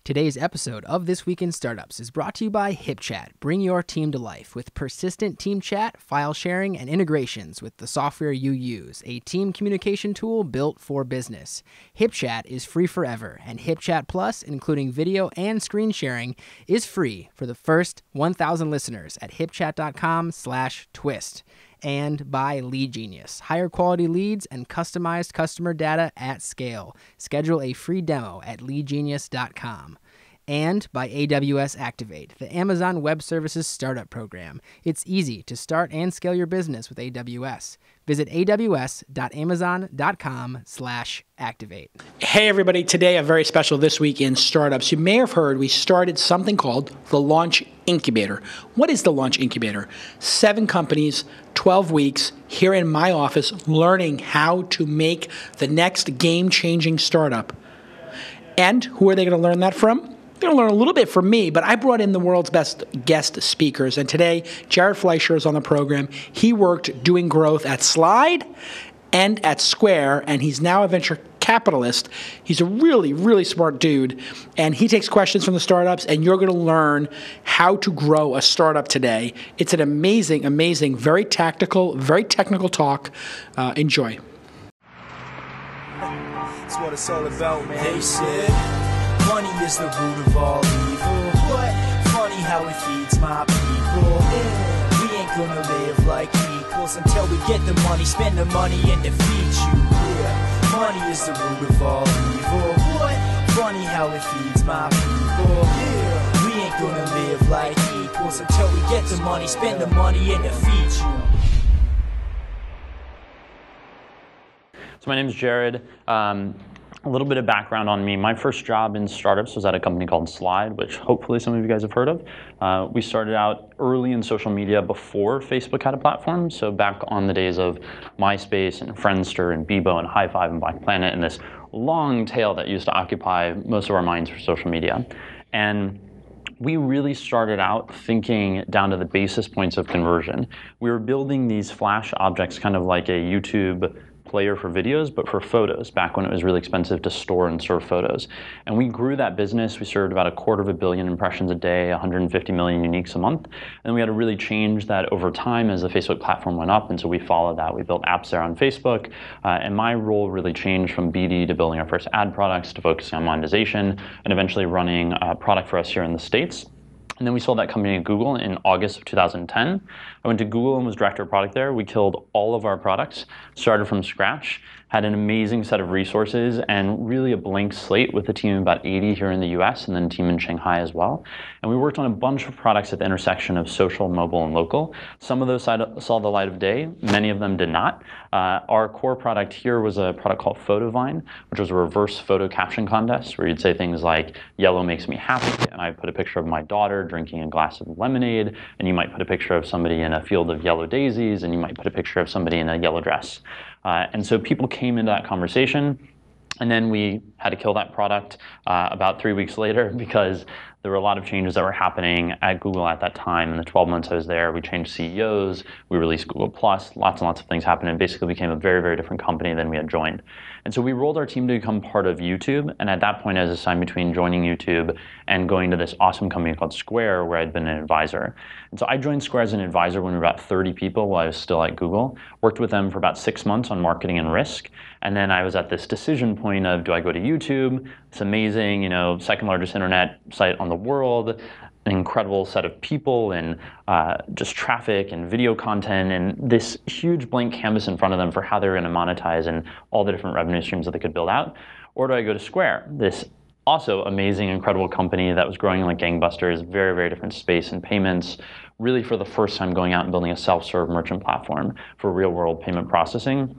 Today's episode of This Week in Startups is brought to you by HipChat. Bring your team to life with persistent team chat, file sharing, and integrations with the software you use, a team communication tool built for business. HipChat is free forever, and HipChat Plus, including video and screen sharing, is free for the first 1,000 listeners at hipchat.com/twist. And by Lead Genius. Higher quality leads and customized customer data at scale. Schedule a free demo at leadgenius.com. And by AWS Activate, the Amazon Web Services Startup Program. It's easy to start and scale your business with AWS. Visit aws.amazon.com/activate. Hey everybody, today a very special This Week in Startups. You may have heard we started something called the LAUNCH Incubator. What is the LAUNCH Incubator? 7 companies, 12 weeks, here in my office, learning how to make the next game-changing startup. And who are they going to learn that from? They're going to learn a little bit from me, but I brought in the world's best guest speakers. And today, Jared Fliesler is on the program. He worked doing growth at Slide and at Square, and he's now a venture capitalist. He's a really, really smart dude, and he takes questions from the startups, and you're going to learn how to grow a startup today. It's an amazing, amazing, very tactical, very technical talk. Enjoy. That's what it's all about, man. They said money is the root of all evil. What? Funny how it feeds my people. Yeah. We ain't gonna live like equals until we get the money, spend the money, and defeat you. Yeah. Money is the root of all evil. What? Funny how it feeds my people. Yeah. We ain't gonna live like equals until we get the money, spend the money, and defeat you. So my name is Jared. A little bit of background on me. My first job in startups was at a company called Slide, which hopefully some of you guys have heard of. We started out early in social media before Facebook had a platform. So back on the days of MySpace and Friendster and Bebo and High Five and Black Planet and this long tail that used to occupy most of our minds for social media. And we really started out thinking down to the basis points of conversion. We were building these Flash objects kind of like a YouTube player for videos, but for photos, back when it was really expensive to store and serve photos. And we grew that business. We served about 250 million impressions a day, 150 million uniques a month. And we had to really change that over time as the Facebook platform went up. And so we followed that. We built apps there on Facebook. And my role really changed from BD to building our first ad products to focusing on monetization and eventually running a product for us here in the States. And then we sold that company to Google in August of 2010. I went to Google and was director of product there. We killed all of our products, started from scratch, had an amazing set of resources, and really a blank slate with a team of about 80 here in the US and then a team in Shanghai as well. And we worked on a bunch of products at the intersection of social, mobile, and local. Some of those saw the light of day. Many of them did not. Our core product here was a product called Photovine, which was a reverse photo caption contest where you'd say things like, "Yellow makes me happy," and I put a picture of my daughter drinking a glass of lemonade, and you might put a picture of somebody in a field of yellow daisies, and you might put a picture of somebody in a yellow dress. And so people came into that conversation, and then we had to kill that product about 3 weeks later because there were a lot of changes that were happening at Google at that time. In the 12 months I was there, we changed CEOs, we released Google+, lots and lots of things happened, and basically became a very, very different company than we had joined. And so we rolled our team to become part of YouTube, and at that point I was assigned between joining YouTube and going to this awesome company called Square, where I'd been an advisor. And so I joined Square as an advisor when we were about 30 people while I was still at Google, worked with them for about 6 months on marketing and risk, and then I was at this decision point of, do I go to YouTube? It's amazing, second largest internet site on the world, an incredible set of people and just traffic and video content and this huge blank canvas in front of them for how they were going to monetize and all the different revenue streams that they could build out. Or do I go to Square, this also amazing, incredible company that was growing like gangbusters, very, very different space in payments, really for the first time going out and building a self-serve merchant platform for real-world payment processing,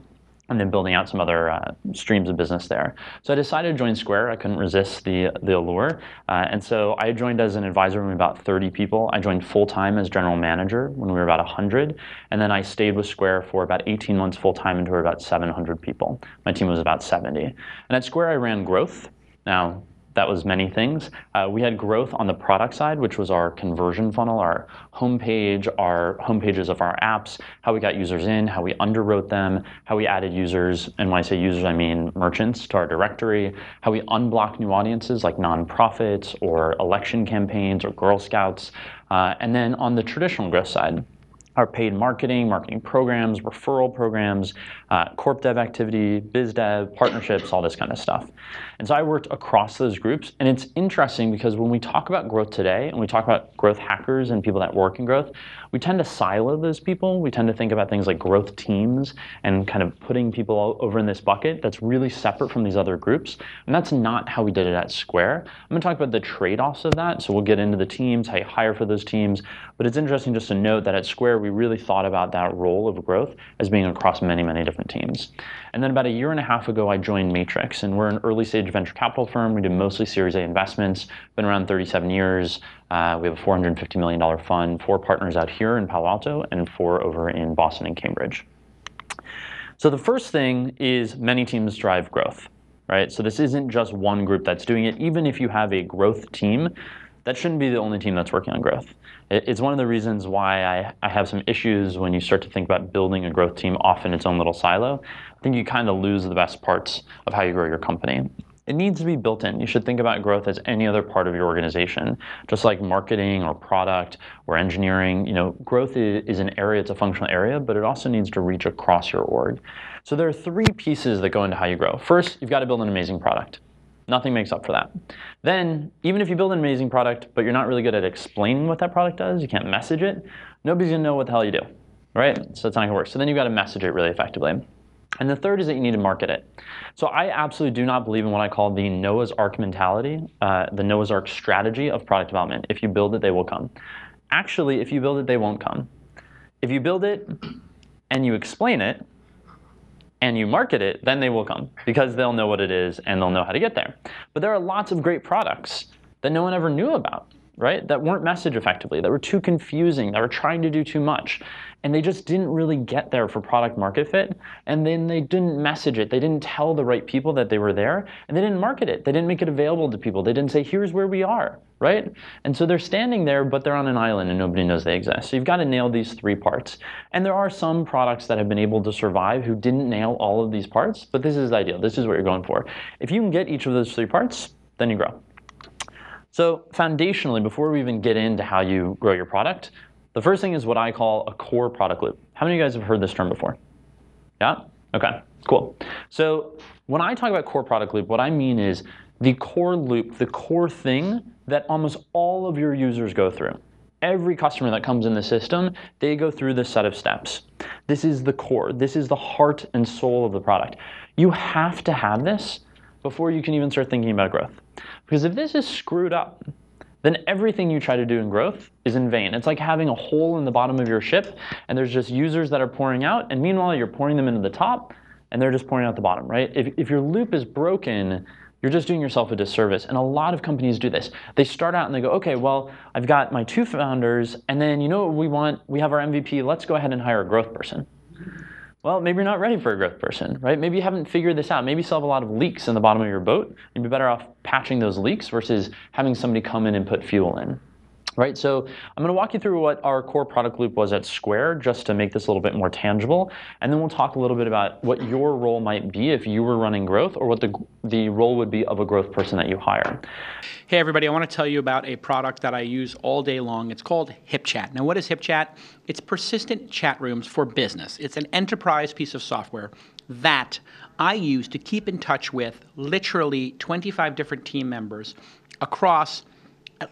and then building out some other streams of business there. So I decided to join Square. I couldn't resist the allure. And so I joined as an advisor when we were about 30 people. I joined full-time as general manager when we were about 100. And then I stayed with Square for about 18 months full-time until we were about 700 people. My team was about 70. And at Square, I ran growth. Now, that was many things. We had growth on the product side, which was our conversion funnel, our homepage, our homepages of our apps, how we got users in, how we underwrote them, how we added users, and when I say users, I mean merchants, to our directory, how we unblock new audiences like nonprofits or election campaigns or Girl Scouts. And then on the traditional growth side, our paid marketing programs, referral programs, corp dev activity, biz dev, partnerships, all this kind of stuff. And so I worked across those groups, and it's interesting because when we talk about growth today, and we talk about growth hackers and people that work in growth, we tend to silo those people. We tend to think about things like growth teams and kind of putting people over in this bucket that's really separate from these other groups. And that's not how we did it at Square. I'm gonna talk about the trade-offs of that. So we'll get into the teams, how you hire for those teams. But it's interesting just to note that at Square, we really thought about that role of growth as being across many, many different teams. And then about a year and a half ago, I joined Matrix, and we're an early stage venture capital firm. We do mostly Series A investments, been around 37 years. We have a $450 million fund, 4 partners out here in Palo Alto and 4 over in Boston and Cambridge. So the first thing is many teams drive growth, right? So this isn't just one group that's doing it. Even if you have a growth team, that shouldn't be the only team that's working on growth. It's one of the reasons why I have some issues when you start to think about building a growth team off in its own little silo. I think you kind of lose the best parts of how you grow your company. It needs to be built in. You should think about growth as any other part of your organization, just like marketing or product or engineering. You know, growth is an area, it's a functional area, but it also needs to reach across your org. So there are 3 pieces that go into how you grow. First, you've got to build an amazing product. Nothing makes up for that. Then, even if you build an amazing product, but you're not really good at explaining what that product does, you can't message it, nobody's gonna know what the hell you do, right? So it's not gonna work. So then you've got to message it really effectively. And the third is that you need to market it. So I absolutely do not believe in what I call the Noah's Ark mentality, the Noah's Ark strategy of product development. If you build it, they will come. Actually, if you build it, they won't come. If you build it and you explain it, and you market it, then they will come because they'll know what it is and they'll know how to get there. But there are lots of great products that no one ever knew about, right? That weren't messaged effectively, that were too confusing, that were trying to do too much. And they just didn't really get there for product market fit. And then they didn't message it. They didn't tell the right people that they were there. And they didn't market it. They didn't make it available to people. They didn't say, here's where we are, right? And so they're standing there, but they're on an island and nobody knows they exist. So you've got to nail these 3 parts. And there are some products that have been able to survive who didn't nail all of these parts, but this is ideal. This is what you're going for. If you can get each of those 3 parts, then you grow. So foundationally, before we even get into how you grow your product, the first thing is what I call a core product loop. How many of you guys have heard this term before? Yeah? Okay, cool. So when I talk about core product loop, what I mean is the core loop, the core thing that almost all of your users go through. Every customer that comes in the system, they go through this set of steps. This is the core. This is the heart and soul of the product. You have to have this before you can even start thinking about growth. Because if this is screwed up, then everything you try to do in growth is in vain. It's like having a hole in the bottom of your ship, and there's just users that are pouring out, and meanwhile you're pouring them into the top, and they're just pouring out the bottom, right? If your loop is broken, you're just doing yourself a disservice. And a lot of companies do this. They start out and they go, okay, well, I've got my 2 founders, and then you know what we want? We have our MVP, let's go ahead and hire a growth person. Well, maybe you're not ready for a growth person, right? Maybe you haven't figured this out. Maybe you still have a lot of leaks in the bottom of your boat. You'd be better off patching those leaks versus having somebody come in and put fuel in, right? So I'm gonna walk you through what our core product loop was at Square just to make this a little bit more tangible. And then we'll talk a little bit about what your role might be if you were running growth or what the role would be of a growth person that you hire. Hey everybody, I want to tell you about a product that I use all day long. It's called HipChat. Now what is HipChat? It's persistent chat rooms for business. It's an enterprise piece of software that I use to keep in touch with literally 25 different team members across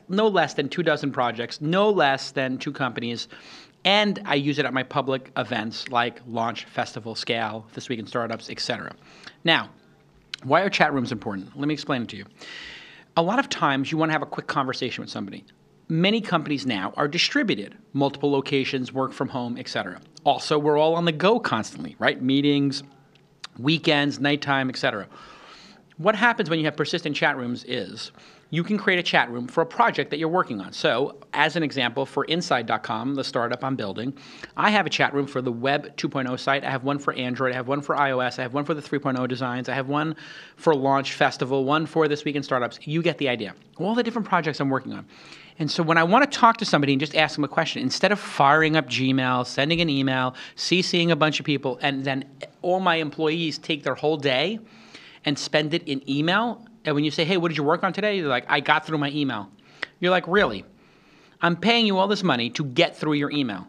no less than 24 projects, no less than 2 companies. And I use it at my public events like Launch, Festival, Scale, This Week in Startups, etc. Now, why are chat rooms important? Let me explain it to you. A lot of times you want to have a quick conversation with somebody. Many companies now are distributed, multiple locations, work from home, etc. Also, we're all on the go constantly, right? Meetings, weekends, nighttime, etc. What happens when you have persistent chat rooms is you can create a chat room for a project that you're working on. So, as an example, for Inside.com, the startup I'm building, I have a chat room for the Web 2.0 site. I have one for Android. I have one for iOS. I have one for the 3.0 designs. I have one for Launch Festival, one for This Week in Startups. You get the idea. All the different projects I'm working on. And so when I want to talk to somebody and just ask them a question, instead of firing up Gmail, sending an email, CCing a bunch of people, and then all my employees take their whole day and spend it in email, and when you say, hey, what did you work on today? They're like, I got through my email. You're like, really? I'm paying you all this money to get through your email.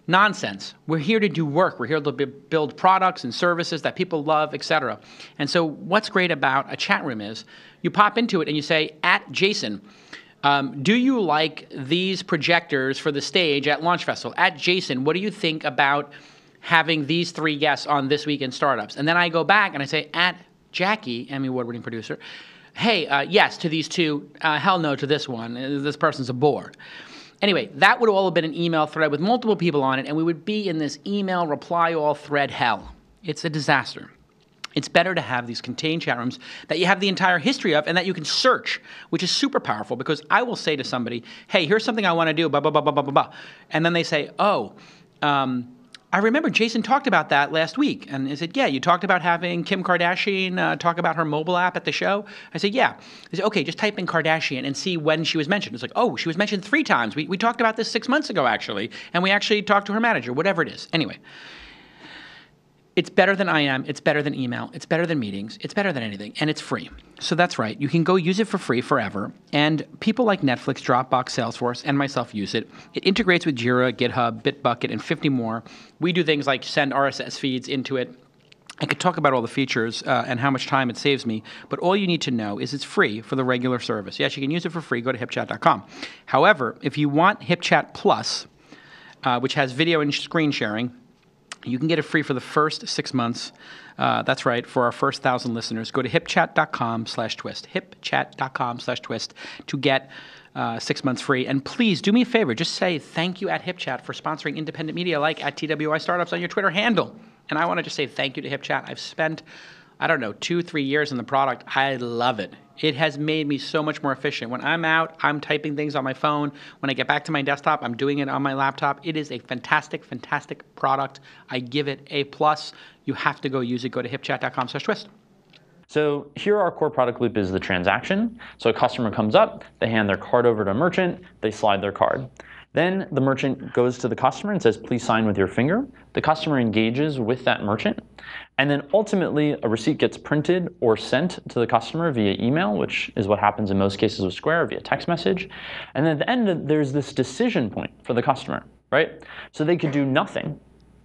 Nonsense. We're here to do work. We're here to build products and services that people love, etc. And so what's great about a chat room is you pop into it and you say, at Jason, do you like these projectors for the stage at Launch Festival? At Jason, what do you think about having these 3 guests on This Week in Startups? And then I go back and I say, at Jackie, Emmy Award-winning producer, hey, yes to these 2, hell no to this one, this person's a bore. Anyway, that would all have been an email thread with multiple people on it, and we would be in this email reply all thread hell. It's a disaster. It's better to have these contained chat rooms that you have the entire history of and that you can search, which is super powerful, because I will say to somebody, hey, here's something I want to do, blah, blah, blah, blah, blah, blah, blah. And then they say, oh, I remember Jason talked about that last week. And I said, yeah, you talked about having Kim Kardashian talk about her mobile app at the show? I said, yeah. He said, okay, just type in Kardashian and see when she was mentioned. It's like, oh, she was mentioned 3 times. We talked about this 6 months ago, actually. And we actually talked to her manager, whatever it is. Anyway. It's better than IM, it's better than email, it's better than meetings, it's better than anything, and it's free. So that's right, you can go use it for free forever, and people like Netflix, Dropbox, Salesforce, and myself use it. It integrates with Jira, GitHub, Bitbucket, and 50 more. We do things like send RSS feeds into it. I could talk about all the features and how much time it saves me, but all you need to know is it's free for the regular service. Yes, you can use it for free, go to HipChat.com. However, if you want HipChat Plus, which has video and screen sharing, you can get it free for the first 6 months. That's right, for our first 1,000 listeners. Go to hipchat.com/twist, hipchat.com/twist to get 6 months free. And please do me a favor, just say thank you at HipChat for sponsoring independent media like at TWI Startups on your Twitter handle. And I want to just say thank you to HipChat. I've spent, 2-3 years in the product. I love it. It has made me so much more efficient. When I'm out, I'm typing things on my phone. When I get back to my desktop, I'm doing it on my laptop. It is a fantastic, fantastic product. I give it A+. You have to go use it. Go to hipchat.com/twist. So here our core product loop is the transaction. So a customer comes up, they hand their card over to a merchant, they slide their card. Then the merchant goes to the customer and says, please sign with your finger. The customer engages with that merchant. And then ultimately, a receipt gets printed or sent to the customer via email, which is what happens in most cases with Square, via text message. And then at the end, there's this decision point for the customer, right? So they could do nothing.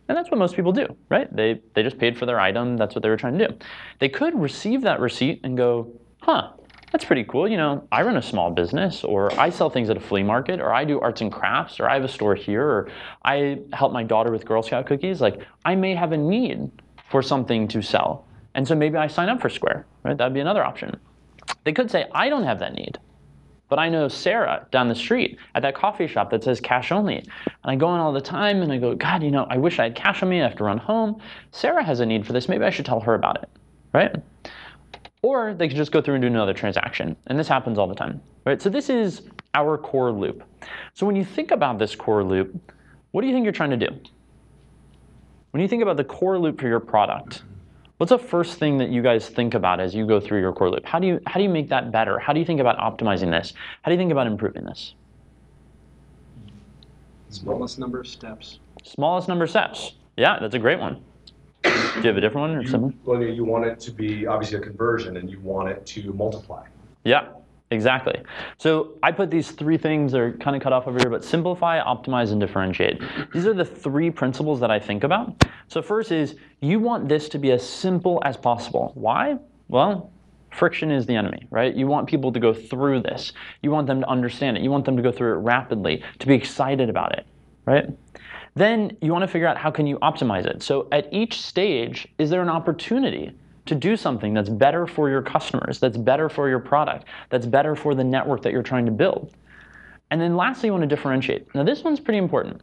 And that's what most people do, right? They just paid for their item. That's what they were trying to do. They could receive that receipt and go, huh, that's pretty cool. I run a small business, or I sell things at a flea market, or I do arts and crafts, or I have a store here, or I help my daughter with Girl Scout cookies. Like, I may have a need for something to sell. And so maybe I sign up for Square, right? That'd be another option. They could say, I don't have that need, but I know Sarah down the street at that coffee shop that says cash only. And I go in all the time and I go, God, I wish I had cash on me. I have to run home. Sarah has a need for this. Maybe I should tell her about it, right? Or they could just go through and do another transaction. And this happens all the time, right? So this is our core loop. So when you think about this core loop, what do you think you're trying to do? When you think about the core loop for your product, what's the first thing that you guys think about as you go through your core loop? How do you make that better? How do you think about optimizing this? How do you think about improving this? Smallest number of steps. Smallest number of steps. Yeah, that's a great one. Do you have a different one or something? Well, you want it to be obviously a conversion, and you want it to multiply. Yeah, exactly. So I put these 3 things that are kind of cut off over here, but simplify, optimize, and differentiate. These are the 3 principles that I think about. So first is you want this to be as simple as possible. Why? Well, friction is the enemy, right? You want people to go through this. You want them to understand it. You want them to go through it rapidly, to be excited about it, right? Then you want to figure out how can you optimize it. So at each stage, is there an opportunity to do something that's better for your customers, that's better for your product, that's better for the network that you're trying to build? And then lastly, you want to differentiate. Now this one's pretty important.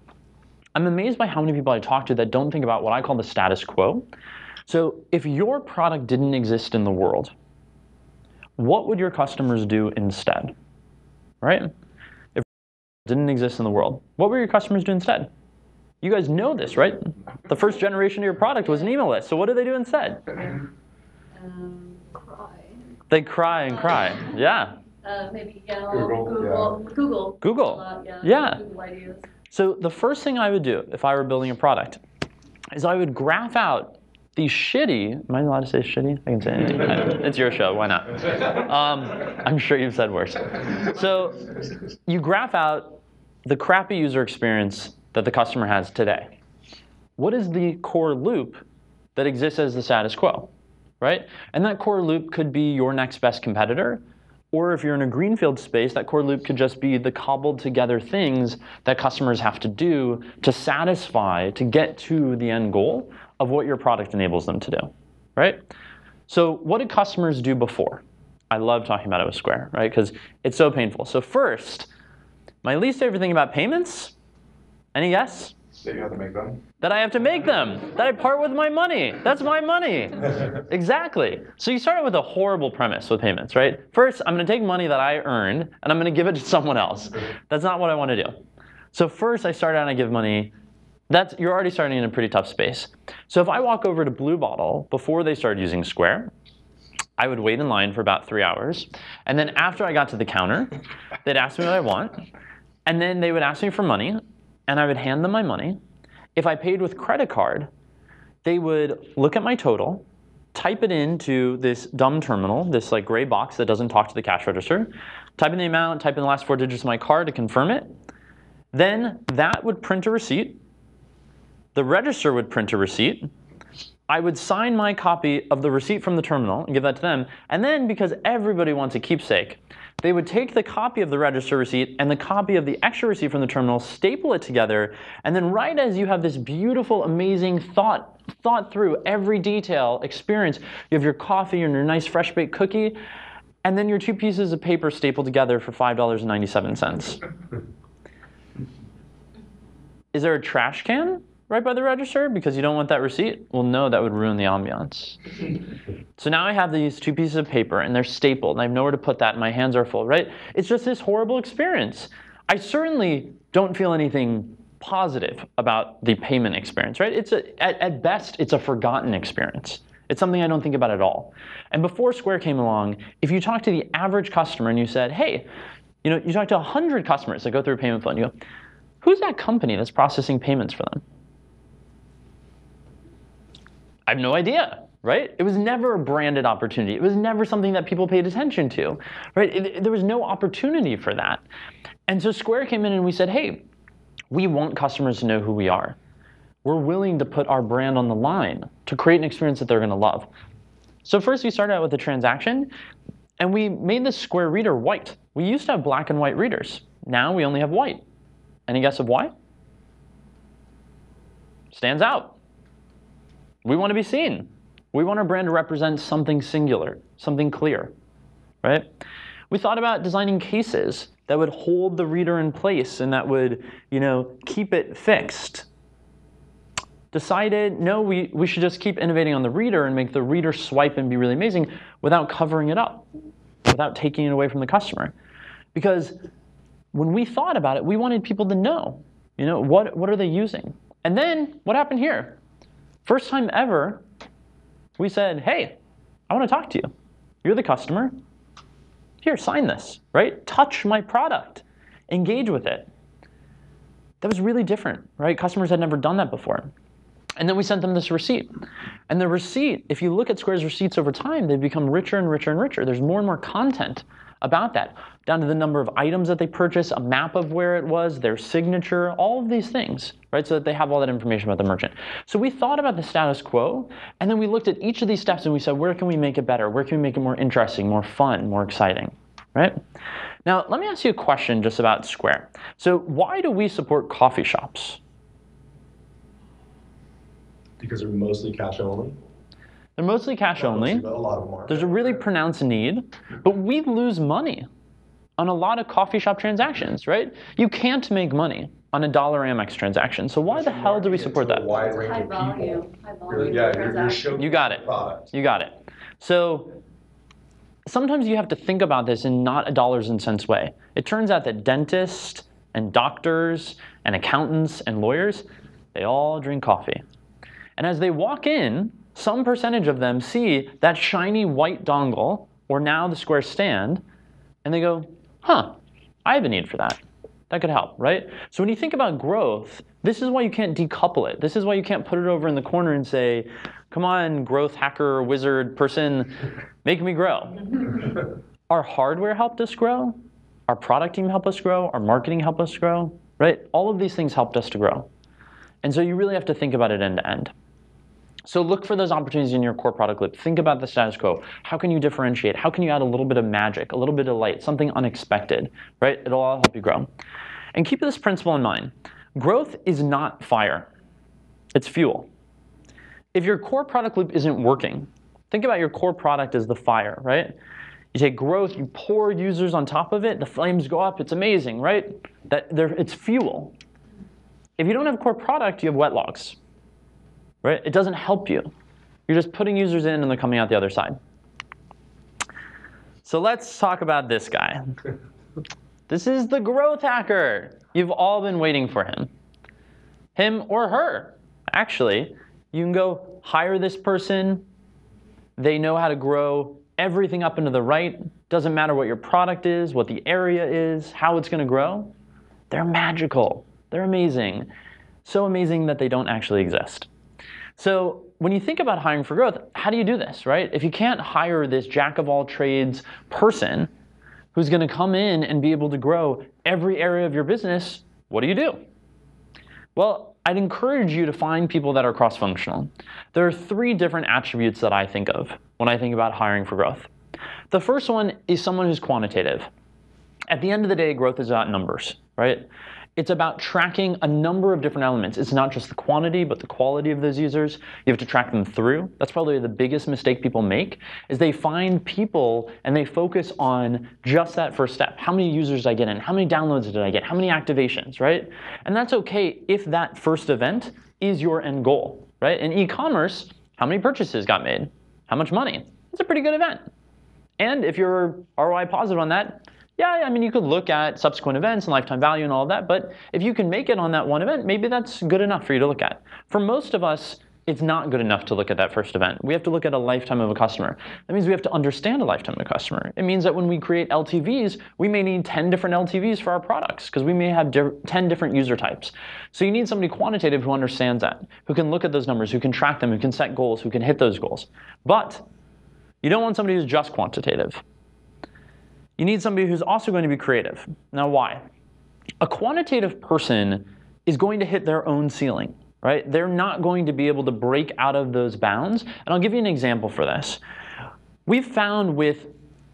I'm amazed by how many people I talk to that don't think about what I call the status quo. So if your product didn't exist in the world, what would your customers do instead, right? If it didn't exist in the world, what would your customers do instead? You guys know this, right? The first generation of your product was an email list. So what do they do instead? Cry. They cry and cry. Yeah. Maybe Google. Google. Yeah. Google ideas. So the first thing I would do if I were building a product is I would graph out these shitty, am I allowed to say shitty? I can say anything. It's your show, why not? I'm sure you've said worse. So you graph out the crappy user experience that the customer has today. What is the core loop that exists as the status quo, right? And that core loop could be your next best competitor, or if you're in a greenfield space, that core loop could just be the cobbled together things that customers have to do to satisfy, to get to the end goal of what your product enables them to do, right? So what did customers do before? I love talking about it with Square, right? Because it's so painful. So first, my least favorite thing about payments, any guess? That you have to make them? That I have to make them, that I part with my money. That's my money. Exactly. So you start out with a horrible premise with payments, right? First, I'm going to take money that I earned, and I'm going to give it to someone else. That's not what I want to do. So first, I start out and I give money. You're already starting in a pretty tough space. So if I walk over to Blue Bottle before they started using Square, I would wait in line for about 3 hours. And then after I got to the counter, they'd ask me what I want. And then they would ask me for money, and I would hand them my money. If I paid with credit card, they would look at my total, type it into this dumb terminal, this like gray box that doesn't talk to the cash register, type in the amount, type in the last 4 digits of my card to confirm it. Then that would print a receipt. The register would print a receipt. I would sign my copy of the receipt from the terminal and give that to them. And then, because everybody wants a keepsake, they would take the copy of the register receipt and the copy of the extra receipt from the terminal, staple it together, and then right as you have this beautiful, amazing thought through every detail experience, you have your coffee and your nice fresh baked cookie, and then your 2 pieces of paper stapled together for $5.97. Is there a trash can right by the register because you don't want that receipt? Well, no, that would ruin the ambiance. So now I have these 2 pieces of paper and they're stapled and I have nowhere to put that and my hands are full, right? It's just this horrible experience. I certainly don't feel anything positive about the payment experience, right? At best, it's a forgotten experience. It's something I don't think about at all. And before Square came along, if you talk to the average customer and you said, hey, you talk to 100 customers that go through a payment flow and you go, who's that company that's processing payments for them? I have no idea, right? It was never a branded opportunity. It was never something that people paid attention to, right? There was no opportunity for that. And so Square came in and we said, hey, we want customers to know who we are. We're willing to put our brand on the line to create an experience that they're going to love. So first we started out with a transaction, and we made the Square reader white. We used to have black and white readers. Now we only have white. Any guess of why? Stands out. We want to be seen. We want our brand to represent something singular, something clear, right? We thought about designing cases that would hold the reader in place and that would, keep it fixed. Decided, no, we should just keep innovating on the reader and make the reader swipe and be really amazing without covering it up, without taking it away from the customer. Because when we thought about it, we wanted people to know, what are they using? And then what happened here? First time ever, we said, hey, I want to talk to you. You're the customer. Here, sign this, right? Touch my product. Engage with it. That was really different, right? Customers had never done that before. And then we sent them this receipt. And the receipt, if you look at Square's receipts over time, they become richer and richer and richer. There's more and more content about that, down to the number of items that they purchased, a map of where it was, their signature, all of these things, right? So that they have all that information about the merchant. So we thought about the status quo, and then we looked at each of these steps and we said, where can we make it better? Where can we make it more interesting, more fun, more exciting, right? Now, let me ask you a question just about Square. So why do we support coffee shops? Because they're mostly cash only. They're mostly cash only. But a lot of them are. There's a really pronounced need, but we lose money on a lot of coffee shop transactions, right? You can't make money on a dollar Amex transaction. So why the hell do we support that? Wide range of people. You're showing You got it. product. You got it. So sometimes you have to think about this in not a dollars and cents way. It turns out that dentists and doctors and accountants and lawyers, they all drink coffee. And as they walk in, some percentage of them see that shiny white dongle, or now the square stand, and they go, huh, I have a need for that. That could help, right? So when you think about growth, this is why you can't decouple it. This is why you can't put it over in the corner and say, come on, growth hacker, wizard person, make me grow. Our hardware helped us grow. Our product team helped us grow. Our marketing helped us grow, right? All of these things helped us to grow. And so you really have to think about it end to end. So look for those opportunities in your core product loop. Think about the status quo. How can you differentiate? How can you add a little bit of magic, a little bit of light, something unexpected, right? It'll all help you grow. And keep this principle in mind. Growth is not fire. It's fuel. If your core product loop isn't working, think about your core product as the fire, right? You take growth, you pour users on top of it, the flames go up, it's amazing, right? It's fuel. If you don't have a core product, you have wet logs, right? It doesn't help you. You're just putting users in and they're coming out the other side. So let's talk about this guy. This is the growth hacker. You've all been waiting for him. Him or her, actually. You can go hire this person. They know how to grow everything up into the right. Doesn't matter what your product is, what the area is, how it's going to grow. They're magical. They're amazing. So amazing that they don't actually exist. So when you think about hiring for growth, how do you do this, right? If you can't hire this jack of all trades person who's going to come in and be able to grow every area of your business, what do you do? Well, I'd encourage you to find people that are cross-functional. There are 3 different attributes that I think of when I think about hiring for growth. The first one is someone who's quantitative. At the end of the day, growth is about numbers, right? It's about tracking a number of different elements. It's not just the quantity, but the quality of those users. You have to track them through. That's probably the biggest mistake people make, is they find people and they focus on just that first step. How many users did I get in? How many downloads did I get? How many activations, right? And that's okay if that first event is your end goal, right? In e-commerce, how many purchases got made? How much money? That's a pretty good event. And if you're ROI positive on that, yeah, I mean, you could look at subsequent events and lifetime value and all of that, but if you can make it on that one event, maybe that's good enough for you to look at. For most of us, it's not good enough to look at that first event. We have to look at a lifetime of a customer. That means we have to understand a lifetime of a customer. It means that when we create LTVs, we may need 10 different LTVs for our products because we may have 10 different user types. So you need somebody quantitative who understands that, who can look at those numbers, who can track them, who can set goals, who can hit those goals. But you don't want somebody who's just quantitative. You need somebody who's also going to be creative. Now, why? A quantitative person is going to hit their own ceiling, right? They're not going to be able to break out of those bounds. And I'll give you an example for this. We've found with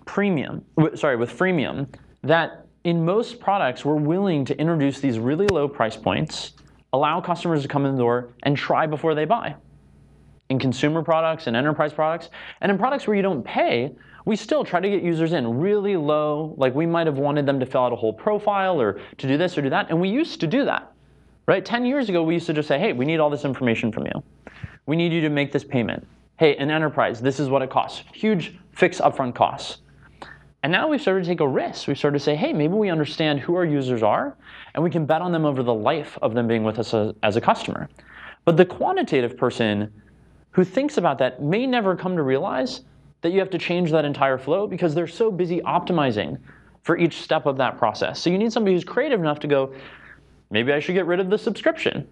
freemium, that in most products, we're willing to introduce these really low price points, allow customers to come in the door and try before they buy. In consumer products and enterprise products, and in products where you don't pay, we still try to get users in really low, like we might have wanted them to fill out a whole profile or to do this or do that, and we used to do that, right? 10 years ago, we used to just say, hey, we need all this information from you. We need you to make this payment. Hey, in enterprise, this is what it costs. Huge fixed upfront costs. And now we've started to take a risk. We've started to say, hey, maybe we understand who our users are, and we can bet on them over the life of them being with us as a customer. But the quantitative person who thinks about that may never come to realize that you have to change that entire flow because they're so busy optimizing for each step of that process. So you need somebody who's creative enough to go, maybe I should get rid of the subscription.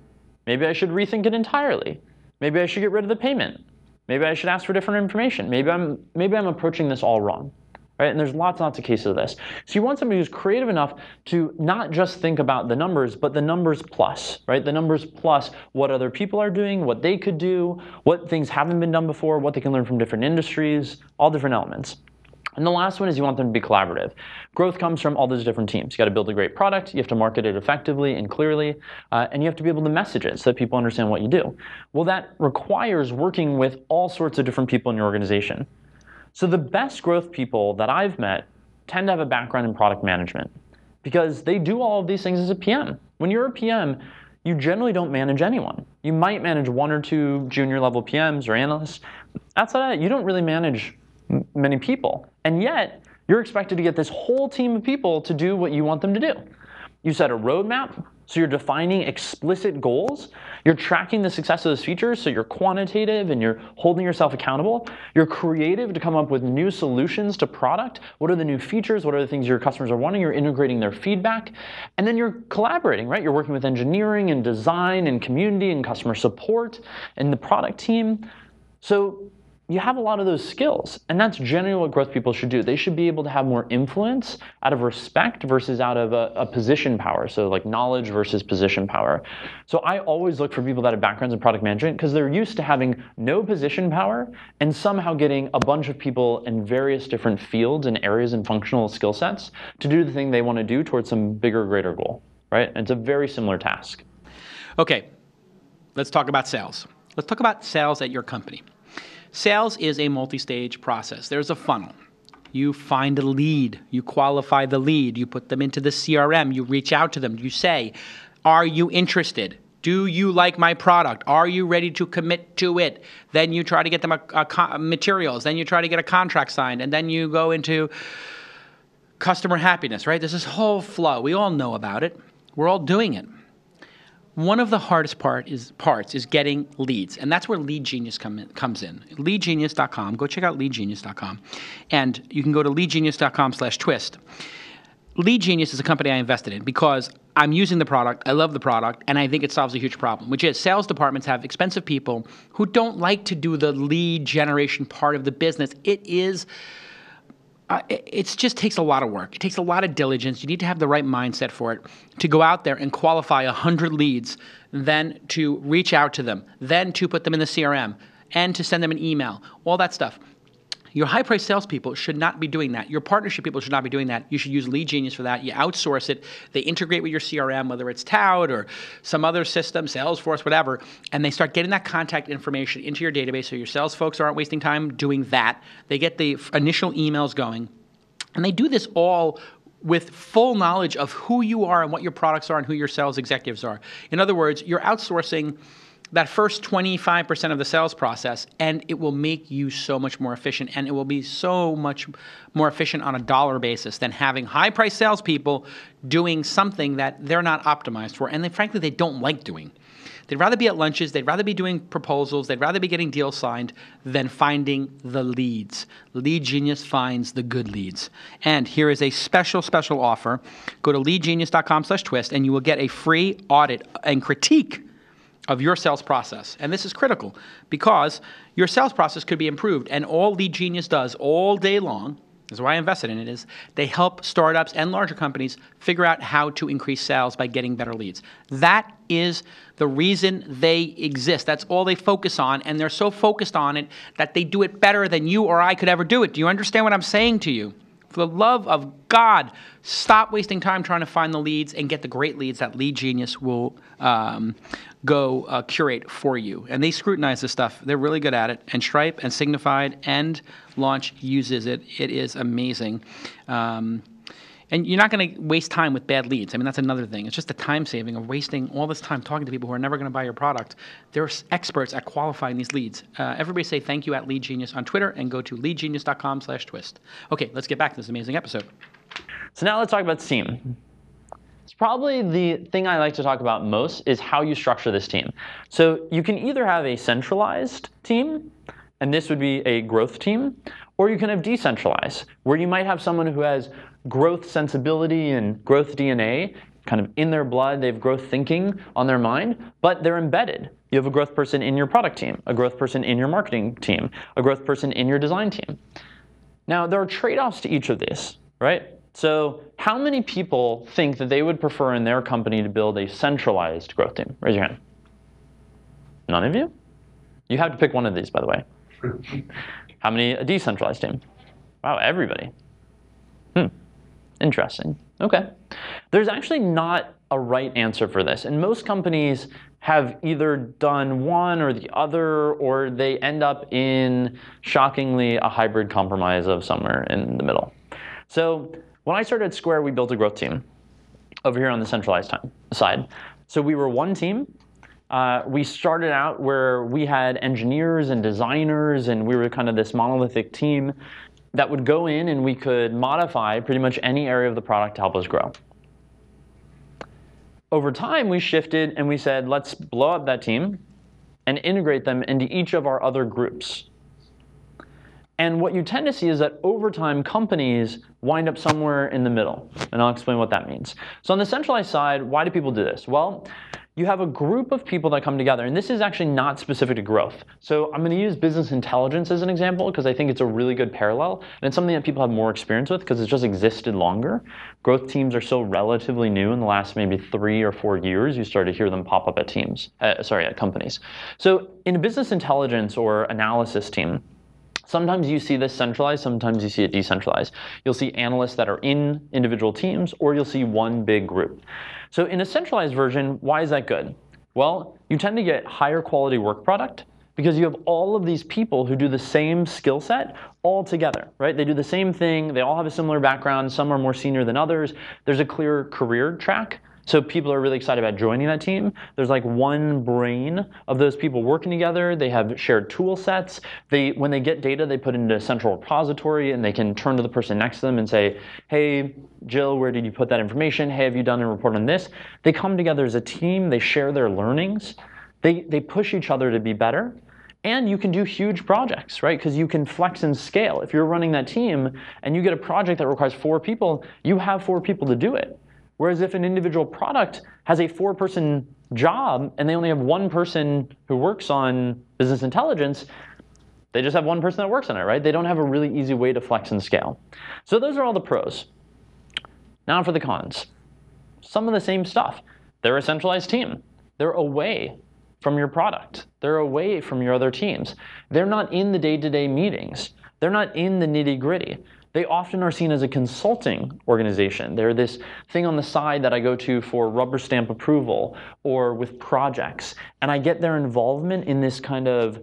Maybe I should rethink it entirely. Maybe I should get rid of the payment. Maybe I should ask for different information. Maybe I'm approaching this all wrong. Right? And there's lots and lots of cases of this. So you want somebody who's creative enough to not just think about the numbers, but the numbers plus, right? The numbers plus what other people are doing, what they could do, what things haven't been done before, what they can learn from different industries, all different elements. And the last one is you want them to be collaborative. Growth comes from all those different teams. You got to build a great product, you have to market it effectively and clearly, and you have to be able to message it so that people understand what you do. Well, that requires working with all sorts of different people in your organization. So the best growth people that I've met tend to have a background in product management because they do all of these things as a PM. When you're a PM, you generally don't manage anyone. You might manage 1 or 2 junior level PMs or analysts. Outside of that, you don't really manage many people. And yet, you're expected to get this whole team of people to do what you want them to do. You set a roadmap, so you're defining explicit goals. You're tracking the success of those features, so you're quantitative and you're holding yourself accountable. You're creative to come up with new solutions to product. What are the new features? What are the things your customers are wanting? You're integrating their feedback. And then you're collaborating, right? You're working with engineering and design and community and customer support and the product team. So you have a lot of those skills, and that's generally what growth people should do. They should be able to have more influence out of respect versus out of a position power, so like knowledge versus position power. So I always look for people that have backgrounds in product management because they're used to having no position power and somehow getting a bunch of people in various different fields and areas and functional skill sets to do the thing they want to do towards some bigger, greater goal, right? And it's a very similar task. Okay, let's talk about sales. Let's talk about sales at your company. Sales is a multi-stage process. There's a funnel. You find a lead. You qualify the lead. You put them into the CRM. You reach out to them. You say, are you interested? Do you like my product? Are you ready to commit to it? Then you try to get them materials. Then you try to get a contract signed. And then you go into customer happiness, right? There's this whole flow. We all know about it. We're all doing it. One of the hardest parts is getting leads, and that's where Lead Genius comes in. LeadGenius.com. Go check out LeadGenius.com, and you can go to LeadGenius.com/twist. Lead Genius is a company I invested in because I'm using the product, I love the product, and I think it solves a huge problem, which is sales departments have expensive people who don't like to do the lead generation part of the business. It just takes a lot of work. It takes a lot of diligence. You need to have the right mindset for it to go out there and qualify 100 leads, then to reach out to them, then to put them in the CRM, and to send them an email, all that stuff. Your high-priced salespeople should not be doing that. Your partnership people should not be doing that. You should use Lead Genius for that. You outsource it. They integrate with your CRM, whether it's Tout or some other system, Salesforce, whatever, and they start getting that contact information into your database so your sales folks aren't wasting time doing that. They get the initial emails going, and they do this all with full knowledge of who you are and what your products are and who your sales executives are. In other words, you're outsourcing that first 25% of the sales process, and it will make you so much more efficient, and it will be so much more efficient on a dollar basis than having high-priced salespeople doing something that they're not optimized for, and frankly, they don't like doing. They'd rather be at lunches, they'd rather be doing proposals, they'd rather be getting deals signed than finding the leads. Lead Genius finds the good leads. And here is a special, special offer. Go to leadgenius.com/twist, and you will get a free audit and critique of your sales process. And this is critical because your sales process could be improved. And all Lead Genius does all day long, this is why I invested in it, is they help startups and larger companies figure out how to increase sales by getting better leads. That is the reason they exist. That's all they focus on, and they're so focused on it that they do it better than you or I could ever do it. Do you understand what I'm saying to you? For the love of God, stop wasting time trying to find the leads and get the great leads that Lead Genius will go curate for you. And they scrutinize this stuff. They're really good at it. And Stripe and Signified and Launch uses it. It is amazing. And you're not going to waste time with bad leads. I mean, that's another thing. It's just the time saving of wasting all this time talking to people who are never going to buy your product. They're experts at qualifying these leads. Everybody say thank you at Lead Genius on Twitter and go to leadgenius.com/twist. Okay, let's get back to this amazing episode. So now let's talk about this team. It's probably the thing I like to talk about most is how you structure this team. So you can either have a centralized team, and this would be a growth team, or you can have decentralized, where you might have someone who has growth sensibility and growth DNA kind of in their blood. They have growth thinking on their mind, but they're embedded. You have a growth person in your product team, a growth person in your marketing team, a growth person in your design team. Now, there are trade-offs to each of these, right? So how many people think that they would prefer in their company to build a centralized growth team? Raise your hand. None of you? You have to pick one of these, by the way. How many a decentralized team? Wow, everybody. Interesting. Okay. There's actually not a right answer for this. And most companies have either done one or the other, or they end up in, shockingly, a hybrid compromise of somewhere in the middle. So when I started at Square, we built a growth team over here on the centralized side. So we were one team, we started out where we had engineers and designers, and we were kind of this monolithic team that would go in and we could modify pretty much any area of the product to help us grow. Over time, we shifted and we said, let's blow up that team and integrate them into each of our other groups. And what you tend to see is that over time, companies wind up somewhere in the middle. And I'll explain what that means. So on the centralized side, why do people do this? Well, you have a group of people that come together, and this is actually not specific to growth. So I'm going to use business intelligence as an example because I think it's a really good parallel, and it's something that people have more experience with because it's just existed longer. Growth teams are so relatively new. In the last maybe 3 or 4 years, you start to hear them pop up at at companies. So in a business intelligence or analysis team, sometimes you see this centralized, sometimes you see it decentralized. You'll see analysts that are in individual teams, or you'll see one big group. So in a centralized version, why is that good? Well, you tend to get higher quality work product because you have all of these people who do the same skill set all together, right? They do the same thing, they all have a similar background, some are more senior than others. There's a clear career track. So people are really excited about joining that team. There's like one brain of those people working together. They have shared tool sets. When they get data, they put it into a central repository and they can turn to the person next to them and say, hey, Jill, where did you put that information? Hey, have you done a report on this? They come together as a team. They share their learnings. They push each other to be better. And you can do huge projects, right? Because you can flex and scale. If you're running that team and you get a project that requires 4 people, you have 4 people to do it. Whereas if an individual product has a 4-person job and they only have 1 person who works on business intelligence, they just have 1 person that works on it, right? They don't have a really easy way to flex and scale. So those are all the pros. Now for the cons. Some of the same stuff. They're a centralized team. They're away from your product. They're away from your other teams. They're not in the day-to-day meetings. They're not in the nitty-gritty. They often are seen as a consulting organization. They're this thing on the side that I go to for rubber stamp approval or with projects. And I get their involvement in this kind of,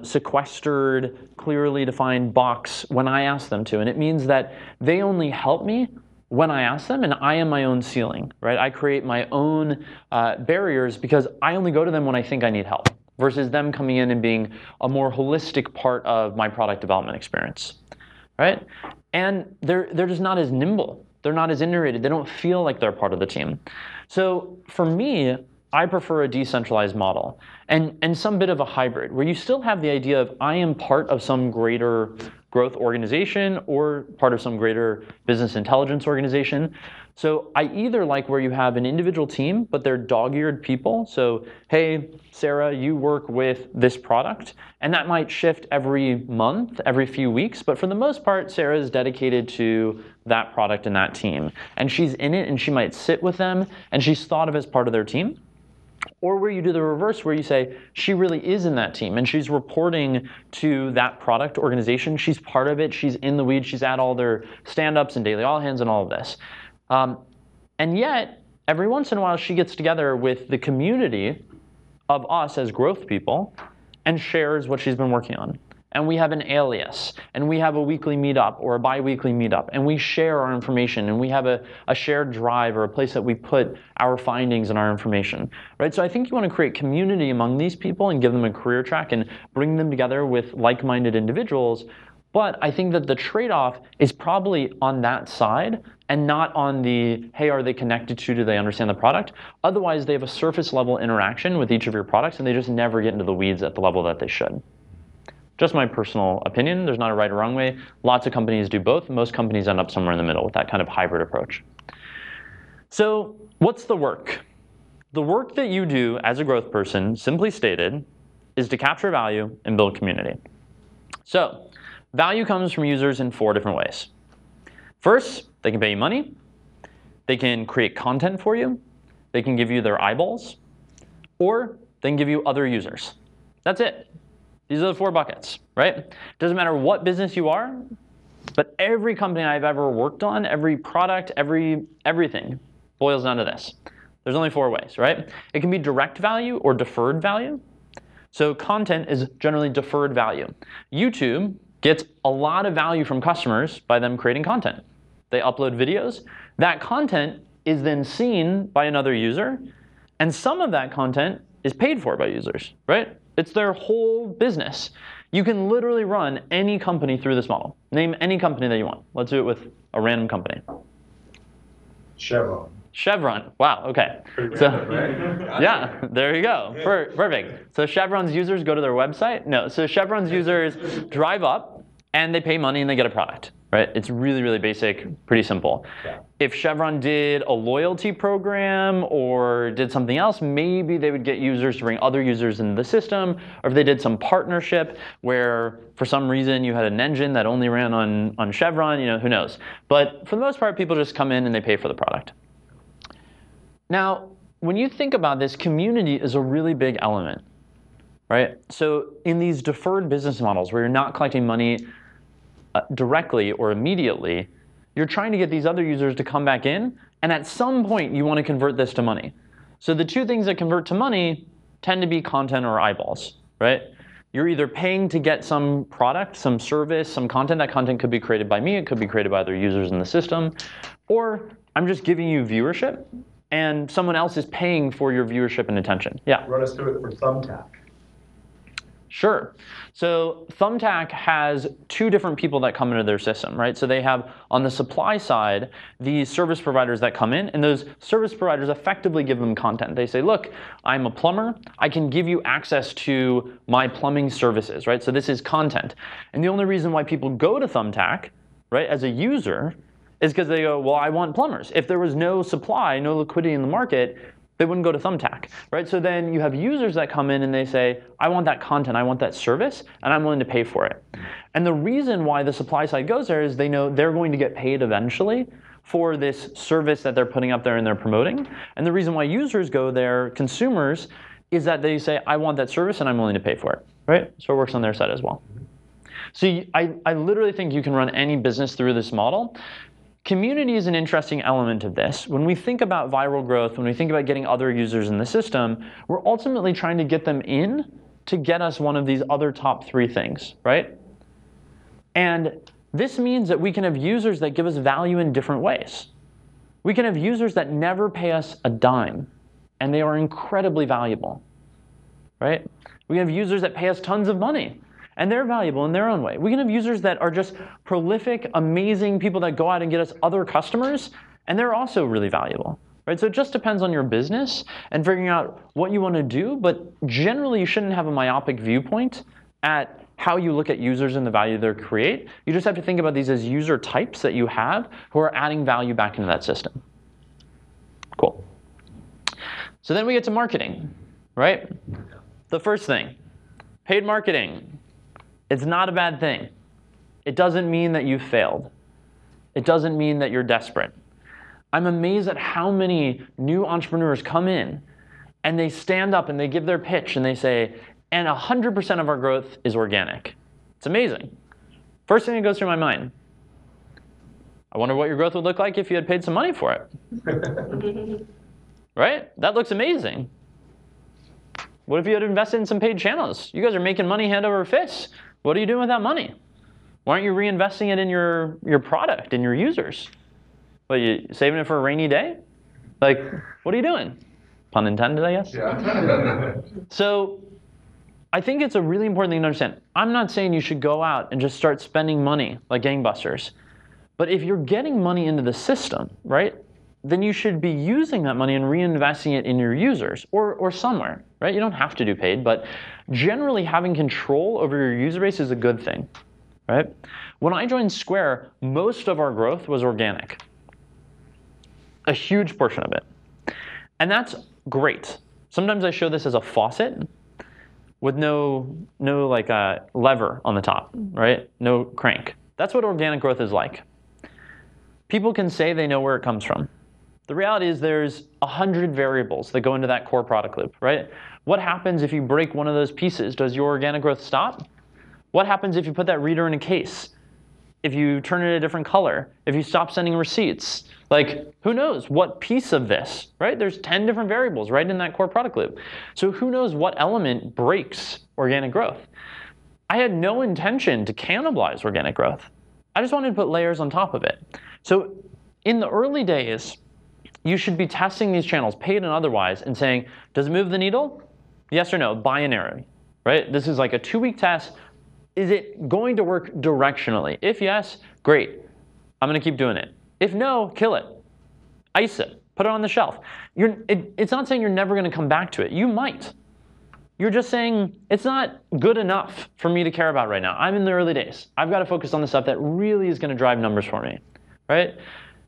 sequestered, clearly defined box when I ask them to. And it means that they only help me when I ask them, and I am my own ceiling, right? I create my own barriers because I only go to them when I think I need help versus them coming in and being a more holistic part of my product development experience. Right? And they're just not as nimble. They're not as integrated. They don't feel like they're part of the team. So for me, I prefer a decentralized model and some bit of a hybrid where you still have the idea of I am part of some greater growth organization or part of some greater business intelligence organization. So I either like where you have an individual team, but they're dog-eared people. So, hey, Sarah, you work with this product, and that might shift every month, every few weeks. But for the most part, Sarah is dedicated to that product and that team. And she's in it, and she might sit with them, and she's thought of as part of their team. Or where you do the reverse, where you say, she really is in that team, and she's reporting to that product organization. She's part of it. She's in the weeds. She's at all their stand-ups and daily all-hands and all of this. And yet, every once in a while, she gets together with the community of us as growth people and shares what she's been working on. And we have an alias, and we have a weekly meetup or a bi-weekly meetup, and we share our information, and we have a shared drive or a place that we put our findings and our information, right? So I think you want to create community among these people and give them a career track and bring them together with like-minded individuals. But I think that the trade-off is probably on that side and not on the, hey, are they connected to, do they understand the product? Otherwise, they have a surface level interaction with each of your products, and they just never get into the weeds at the level that they should. Just my personal opinion. There's not a right or wrong way. Lots of companies do both. Most companies end up somewhere in the middle with that kind of hybrid approach. So what's the work? The work that you do as a growth person, simply stated, is to capture value and build community. So value comes from users in 4 different ways. First, they can pay you money. They can create content for you. They can give you their eyeballs. Or they can give you other users. That's it. These are the 4 buckets, right? Doesn't matter what business you are, but every company I've ever worked on, every product, everything boils down to this. There's only 4 ways, right? It can be direct value or deferred value. So content is generally deferred value. YouTube gets a lot of value from customers by them creating content. They upload videos. That content is then seen by another user, and some of that content is paid for by users, right? It's their whole business. You can literally run any company through this model. Name any company that you want. Let's do it with a random company. Chevron. Chevron. Wow, okay. Right? Yeah, there you go. Perfect. So Chevron's users go to their website? No, so Chevron's users drive up and they pay money and they get a product, right? It's really, really basic, pretty simple. Yeah. If Chevron did a loyalty program or did something else, maybe they would get users to bring other users into the system, or if they did some partnership where for some reason you had an engine that only ran on Chevron, who knows. But for the most part, people just come in and they pay for the product. Now, when you think about this, community is a really big element, right? So in these deferred business models where you're not collecting money directly or immediately, you're trying to get these other users to come back in, and at some point you want to convert this to money. So the two things that convert to money tend to be content or eyeballs, right? You're either paying to get some product, some service, some content. That content could be created by me, it could be created by other users in the system, or I'm just giving you viewership, and someone else is paying for your viewership and attention. Yeah? Run us through it for Thumbtack. Sure. So Thumbtack has two different people that come into their system, right? So they have, on the supply side, these service providers that come in, and those service providers effectively give them content. They say, look, I'm a plumber. I can give you access to my plumbing services, right? So this is content. And the only reason why people go to Thumbtack, right, as a user, is because they go, well, I want plumbers. If there was no supply, no liquidity in the market, they wouldn't go to Thumbtack, right? So then you have users that come in and they say, I want that content, I want that service, and I'm willing to pay for it. And the reason why the supply side goes there is they know they're going to get paid eventually for this service that they're putting up there and they're promoting. And the reason why users go there, consumers, is that they say, I want that service and I'm willing to pay for it, right? So it works on their side as well. So I literally think you can run any business through this model. Community is an interesting element of this. When we think about viral growth, when we think about getting other users in the system, we're ultimately trying to get them in to get us one of these other top three things, right? And this means that we can have users that give us value in different ways. We can have users that never pay us a dime, and they are incredibly valuable, right? We have users that pay us tons of money, and they're valuable in their own way. We can have users that are just prolific, amazing people that go out and get us other customers, and they're also really valuable, right? So it just depends on your business and figuring out what you want to do, but generally you shouldn't have a myopic viewpoint at how you look at users and the value they create. You just have to think about these as user types that you have who are adding value back into that system. Cool. So then we get to marketing, right? The first thing, paid marketing. It's not a bad thing. It doesn't mean that you've failed. It doesn't mean that you're desperate. I'm amazed at how many new entrepreneurs come in and they stand up and they give their pitch and they say, and 100% of our growth is organic. It's amazing. First thing that goes through my mind, I wonder what your growth would look like if you had paid some money for it. Right? That looks amazing. What if you had invested in some paid channels? You guys are making money hand over fist. What are you doing with that money? Why aren't you reinvesting it in your product, in your users? What, you saving it for a rainy day? Like, what are you doing? Pun intended, I guess. Yeah. So I think it's a really important thing to understand. I'm not saying you should go out and just start spending money like gangbusters. But if you're getting money into the system, right, then you should be using that money and reinvesting it in your users or somewhere, right? You don't have to do paid, but generally having control over your user base is a good thing, right? When I joined Square, most of our growth was organic. A huge portion of it. And that's great. Sometimes I show this as a faucet with no lever on the top, right? No crank. That's what organic growth is like. People can say they know where it comes from. The reality is there's 100 variables that go into that core product loop, right? What happens if you break one of those pieces? Does your organic growth stop? What happens if you put that reader in a case? If you turn it a different color? If you stop sending receipts? Like, who knows what piece of this, right? There's 10 different variables right in that core product loop. So who knows what element breaks organic growth? I had no intention to cannibalize organic growth. I just wanted to put layers on top of it. So in the early days, you should be testing these channels, paid and otherwise, and saying, does it move the needle? Yes or no, binary, right? This is like a 2-week test. Is it going to work directionally? If yes, great. I'm going to keep doing it. If no, kill it. Ice it. Put it on the shelf. It's not saying you're never going to come back to it. You might. You're just saying it's not good enough for me to care about right now. I'm in the early days. I've got to focus on the stuff that really is going to drive numbers for me, right?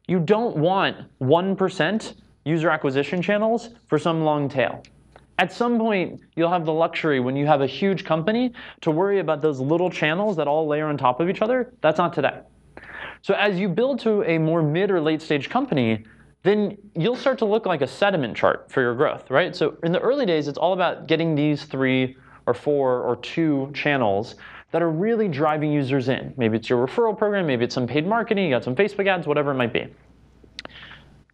You don't want 1% user acquisition channels for some long tail. At some point, you'll have the luxury when you have a huge company to worry about those little channels that all layer on top of each other. That's not today. So as you build to a more mid or late stage company, then you'll start to look like a sediment chart for your growth, right? So in the early days, it's all about getting these 3 or 4 or 2 channels that are really driving users in. Maybe it's your referral program, maybe it's some paid marketing, you got some Facebook ads, whatever it might be.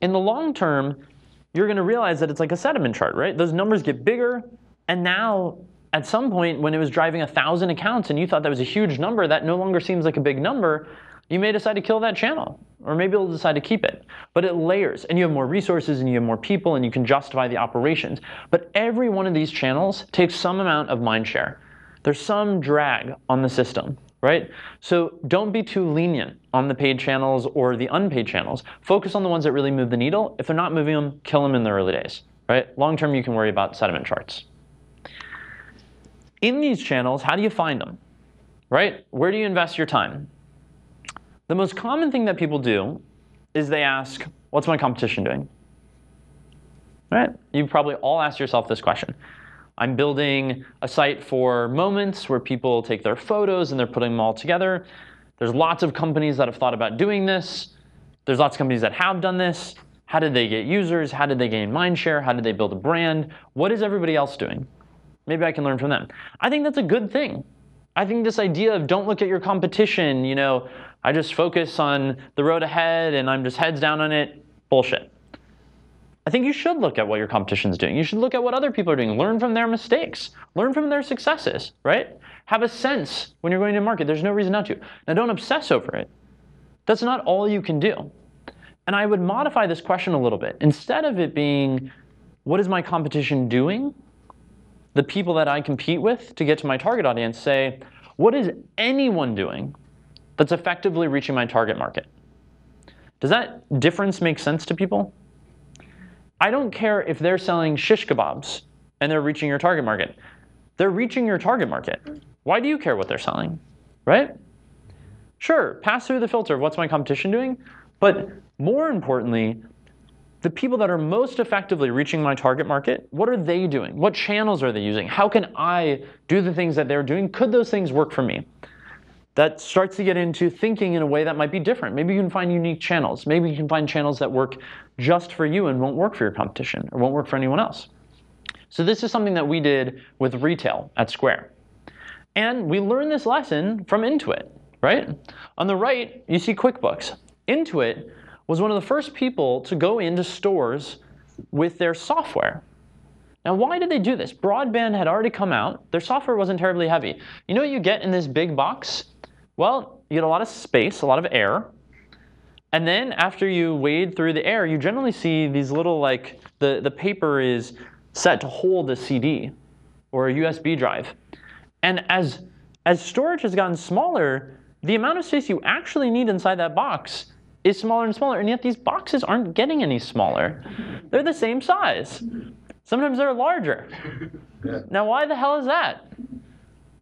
In the long term, you're gonna realize that it's like a sediment chart, right? Those numbers get bigger, and now at some point when it was driving 1,000 accounts and you thought that was a huge number, that no longer seems like a big number, you may decide to kill that channel, or maybe you'll decide to keep it. But it layers, and you have more resources, and you have more people, and you can justify the operations. But every one of these channels takes some amount of mind share. There's some drag on the system, right? So don't be too lenient on the paid channels or the unpaid channels. Focus on the ones that really move the needle. If they're not moving them, kill them in the early days, right? Long term, you can worry about sediment charts. In these channels, how do you find them, right? Where do you invest your time? The most common thing that people do is they ask, what's my competition doing? Right? You've probably all asked yourself this question. I'm building a site for moments where people take their photos and they're putting them all together. There's lots of companies that have thought about doing this. There's lots of companies that have done this. How did they get users? How did they gain mind share? How did they build a brand? What is everybody else doing? Maybe I can learn from them. I think that's a good thing. I think this idea of don't look at your competition, I just focus on the road ahead and I'm just heads down on it, bullshit. I think you should look at what your competition's doing. You should look at what other people are doing. Learn from their mistakes. Learn from their successes, right? Have a sense when you're going to market. There's no reason not to. Now don't obsess over it. That's not all you can do. And I would modify this question a little bit. Instead of it being, what is my competition doing? The people that I compete with to get to my target audience, say, what is anyone doing that's effectively reaching my target market? Does that difference make sense to people? I don't care if they're selling shish kebabs and they're reaching your target market. They're reaching your target market. Why do you care what they're selling, right? Sure, pass through the filter of what's my competition doing, but more importantly, the people that are most effectively reaching my target market, what are they doing? What channels are they using? How can I do the things that they're doing? Could those things work for me? That starts to get into thinking in a way that might be different. Maybe you can find unique channels. Maybe you can find channels that work just for you and won't work for your competition or won't work for anyone else. So this is something that we did with retail at Square. And we learned this lesson from Intuit, right? On the right, you see QuickBooks. Intuit was one of the first people to go into stores with their software. Now, why did they do this? Broadband had already come out. Their software wasn't terribly heavy. You know what you get in this big box? Well, you get a lot of space, a lot of air. And then after you wade through the air, you generally see these little, the paper is set to hold a CD or a USB drive. And as storage has gotten smaller, the amount of space you actually need inside that box is smaller and smaller, and yet these boxes aren't getting any smaller. They're the same size. Sometimes they're larger. Yeah. Now, why the hell is that?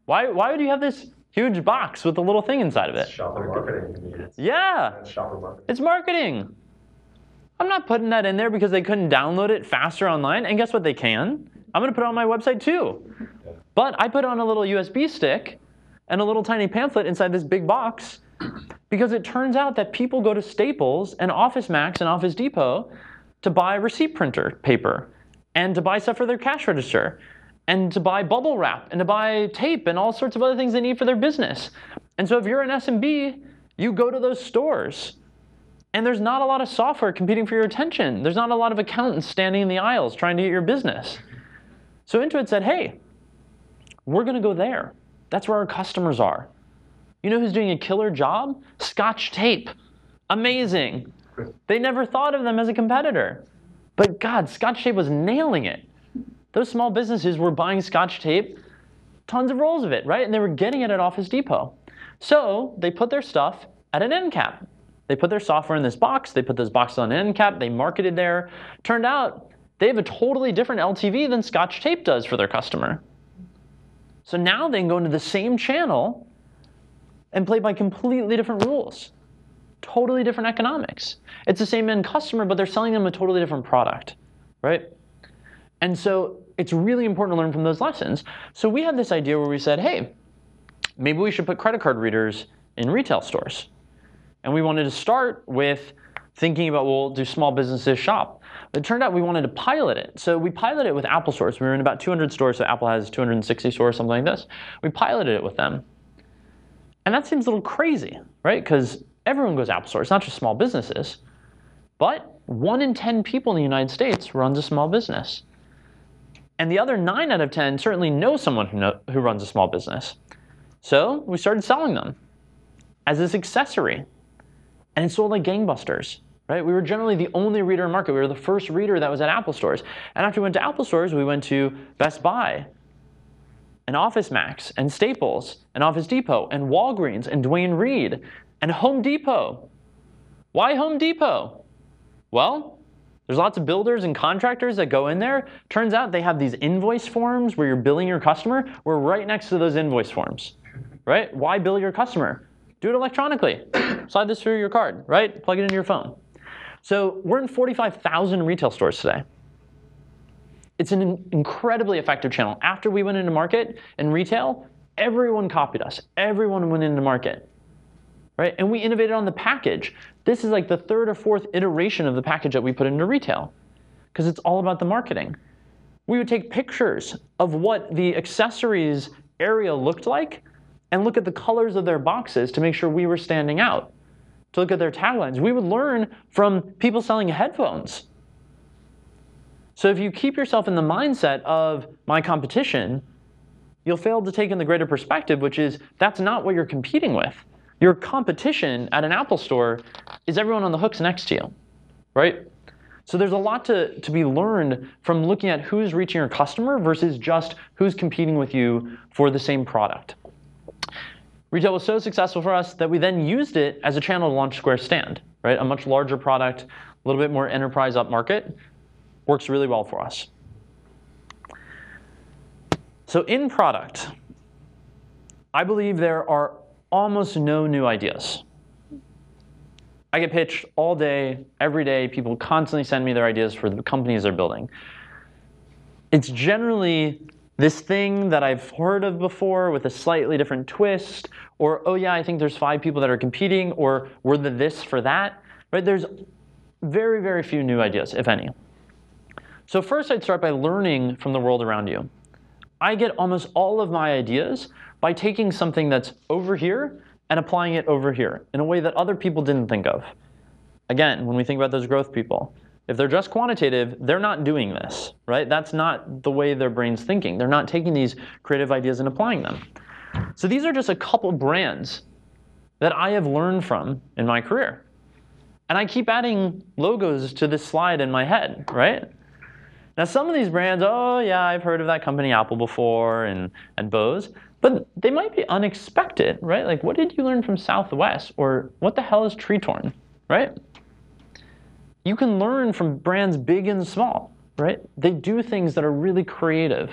Why would you have this huge box with a little thing inside of it? Shopper marketing. Yeah. Shopper marketing. It's marketing. I'm not putting that in there because they couldn't download it faster online, and guess what, they can. I'm gonna put it on my website too. Yeah. But I put on a little USB stick and a little tiny pamphlet inside this big box because it turns out that people go to Staples and Office Max and Office Depot to buy receipt printer paper and to buy stuff for their cash register and to buy bubble wrap and to buy tape and all sorts of other things they need for their business. And so if you're an SMB, you go to those stores and there's not a lot of software competing for your attention. There's not a lot of accountants standing in the aisles trying to get your business. So Intuit said, hey, we're gonna go there. That's where our customers are. You know who's doing a killer job? Scotch tape. Amazing. They never thought of them as a competitor. But God, Scotch tape was nailing it. those small businesses were buying Scotch tape, tons of rolls of it, right? And they were getting it at Office Depot. So they put their stuff at an end cap. They put their software in this box. They put those boxes on an end cap. They marketed there. Turned out they have a totally different LTV than Scotch tape does for their customer. So now they can go into the same channel and play by completely different rules. Totally different economics. It's the same end customer, but they're selling them a totally different product, right? And so it's really important to learn from those lessons. So we had this idea where we said, hey, maybe we should put credit card readers in retail stores. And we wanted to start with thinking about, well, do small businesses shop? But it turned out we wanted to pilot it. So we piloted it with Apple stores. We were in about 200 stores, so Apple has 260 stores, something like this. We piloted it with them. And that seems a little crazy, right? Because everyone goes to Apple stores, not just small businesses. But 1 in 10 people in the United States runs a small business. And the other 9 out of 10 certainly know someone who runs a small business. So we started selling them as this accessory. And it sold like gangbusters, right? We were generally the only reader in market. We were the first reader that was at Apple stores. And after we went to Apple stores, we went to Best Buy, and Office Max, and Staples, and Office Depot, and Walgreens, and Duane Reade, and Home Depot. Why Home Depot? Well, there's lots of builders and contractors that go in there. Turns out they have these invoice forms where you're billing your customer. We're right next to those invoice forms, right? Why bill your customer? Do it electronically. Slide this through your card, right? Plug it into your phone. So we're in 45,000 retail stores today. It's an incredibly effective channel. After we went into market in retail, everyone copied us. Everyone went into market, right? And we innovated on the package. This is like the 3rd or 4th iteration of the package that we put into retail because it's all about the marketing. We would take pictures of what the accessories area looked like and look at the colors of their boxes to make sure we were standing out, to look at their taglines. We would learn from people selling headphones. So if you keep yourself in the mindset of my competition, you'll fail to take in the greater perspective, which is that's not what you're competing with. Your competition at an Apple store is everyone on the hooks next to you, right? So there's a lot to be learned from looking at who's reaching your customer versus just who's competing with you for the same product. Retail was so successful for us that we then used it as a channel to launch Square Stand, right? A much larger product, a little bit more enterprise upmarket. Works really well for us. So in product, I believe there are almost no new ideas. I get pitched all day, every day. People constantly send me their ideas for the companies they're building. It's generally this thing that I've heard of before with a slightly different twist, or, oh yeah, I think there's 5 people that are competing, or we're the this for that, right? There's very, very few new ideas, if any. So first I'd start by learning from the world around you. I get almost all of my ideas by taking something that's over here and applying it over here in a way that other people didn't think of. Again, when we think about those growth people, if they're just quantitative, they're not doing this, right? That's not the way their brain's thinking. They're not taking these creative ideas and applying them. So these are just a couple brands that I have learned from in my career. And I keep adding logos to this slide in my head, right? Now some of these brands, oh yeah, I've heard of that company Apple before and Bose, but they might be unexpected, right? Like what did you learn from Southwest, or what the hell is Tree Torn, right? You can learn from brands big and small, right? They do things that are really creative.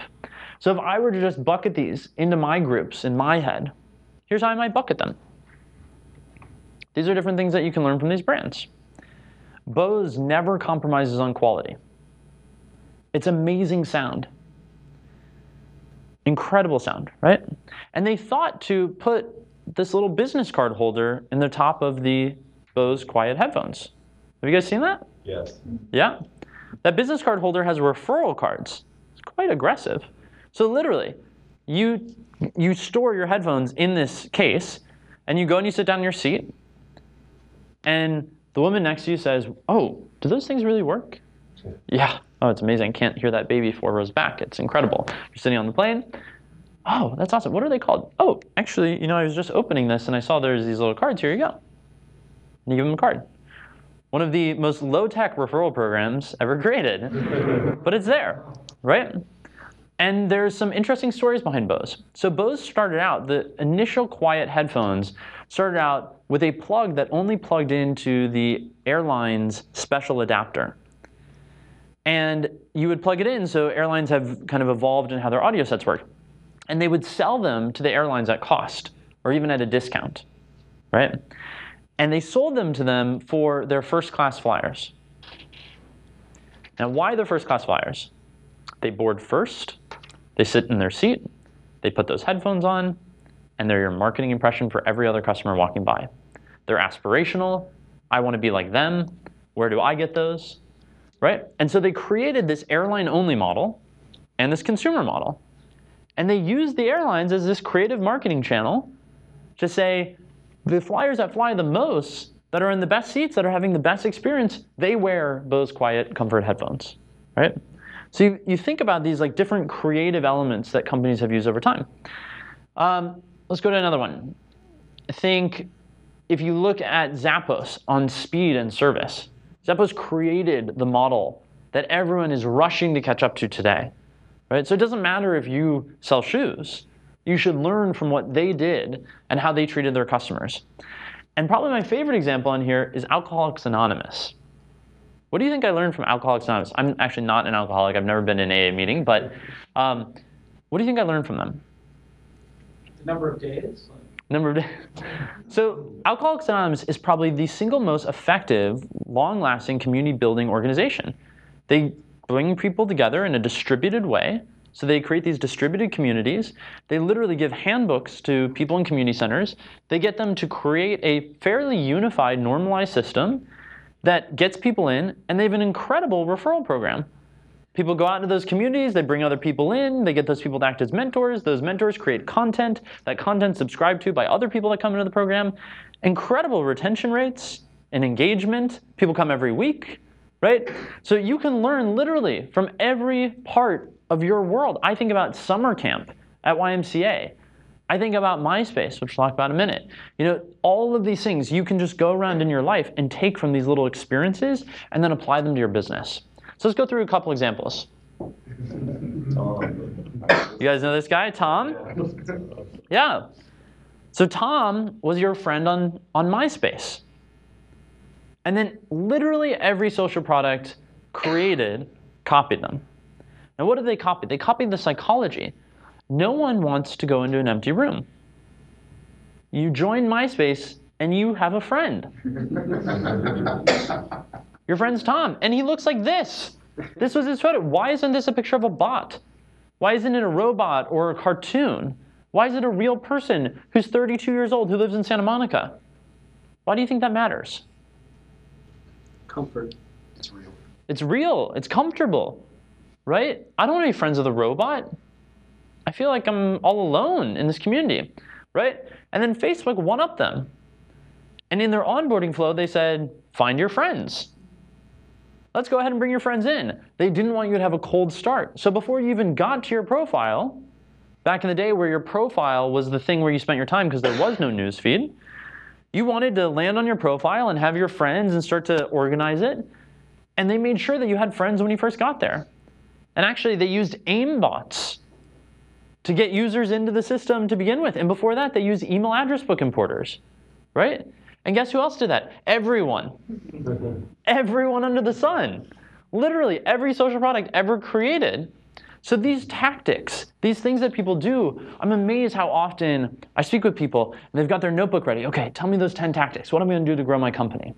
So if I were to just bucket these into my groups in my head, here's how I might bucket them. These are different things that you can learn from these brands. Bose never compromises on quality. It's amazing sound. Incredible sound, right? And they thought to put this little business card holder in the top of the Bose Quiet headphones. Have you guys seen that? Yes. Yeah. That business card holder has referral cards. It's quite aggressive. So literally, you store your headphones in this case, and you go and you sit down in your seat, and the woman next to you says, oh, do those things really work? Yeah. Oh, it's amazing. I can't hear that baby 4 rows back. It's incredible. You're sitting on the plane. Oh, that's awesome. What are they called? Oh, actually, I was just opening this, and I saw there's these little cards. Here you go. And you give them a card. One of the most low-tech referral programs ever created, but it's there, right? And there's some interesting stories behind Bose. So Bose started out, the initial quiet headphones started out with a plug that only plugged into the airline's special adapter. And you would plug it in, so airlines have kind of evolved in how their audio sets work. And they would sell them to the airlines at cost, or even at a discount, right? And they sold them to them for their first-class flyers. Now, why their first-class flyers? They board first, they sit in their seat, they put those headphones on, and they're your marketing impression for every other customer walking by. They're aspirational. I want to be like them. Where do I get those? Right? And so they created this airline-only model and this consumer model. And they used the airlines as this creative marketing channel to say, the flyers that fly the most, that are in the best seats, that are having the best experience, they wear Bose Quiet Comfort headphones, right? So you think about these like different creative elements that companies have used over time. Let's go to another one. I think if you look at Zappos on speed and service, Zappos created the model that everyone is rushing to catch up to today, right? So it doesn't matter if you sell shoes. You should learn from what they did and how they treated their customers. And probably my favorite example on here is Alcoholics Anonymous. What do you think I learned from Alcoholics Anonymous? I'm actually not an alcoholic. I've never been in an AA meeting, but what do you think I learned from them? The number of days? Number of days. So Alcoholics Anonymous is probably the single most effective, long-lasting community-building organization. They bring people together in a distributed way. So they create these distributed communities. They literally give handbooks to people in community centers. They get them to create a fairly unified, normalized system that gets people in, and they have an incredible referral program. People go out into those communities, they bring other people in, they get those people to act as mentors, those mentors create content, that content subscribed to by other people that come into the program. Incredible retention rates and engagement. People come every week, right? So you can learn literally from every part of your world. I think about summer camp at YMCA. I think about MySpace, which we'll talk about in a minute. You know, all of these things you can just go around in your life and take from these little experiences and then apply them to your business. So let's go through a couple examples. You guys know this guy, Tom? Yeah. So Tom was your friend on MySpace. And then literally every social product created copied them. Now what did they copy? They copied the psychology. No one wants to go into an empty room. You join MySpace and you have a friend. Your friend's Tom, and he looks like this. This was his photo. Why isn't this a picture of a bot? Why isn't it a robot or a cartoon? Why is it a real person who's 32 years old who lives in Santa Monica? Why do you think that matters? Comfort. It's real. It's real. It's comfortable, right? I don't want to be friends with a robot. I feel like I'm all alone in this community, right? And then Facebook one-upped them. And in their onboarding flow, they said, find your friends. Let's go ahead and bring your friends in. They didn't want you to have a cold start. So before you even got to your profile, back in the day where your profile was the thing where you spent your time because there was no news feed, you wanted to land on your profile and have your friends and start to organize it. And they made sure that you had friends when you first got there. And actually, they used aimbots to get users into the system to begin with. And before that, they used email address book importers, right? And guess who else did that? Everyone. Everyone under the sun. Literally every social product ever created. So these tactics, these things that people do, I'm amazed how often I speak with people and they've got their notebook ready. Okay, tell me those 10 tactics. What am I going to do to grow my company?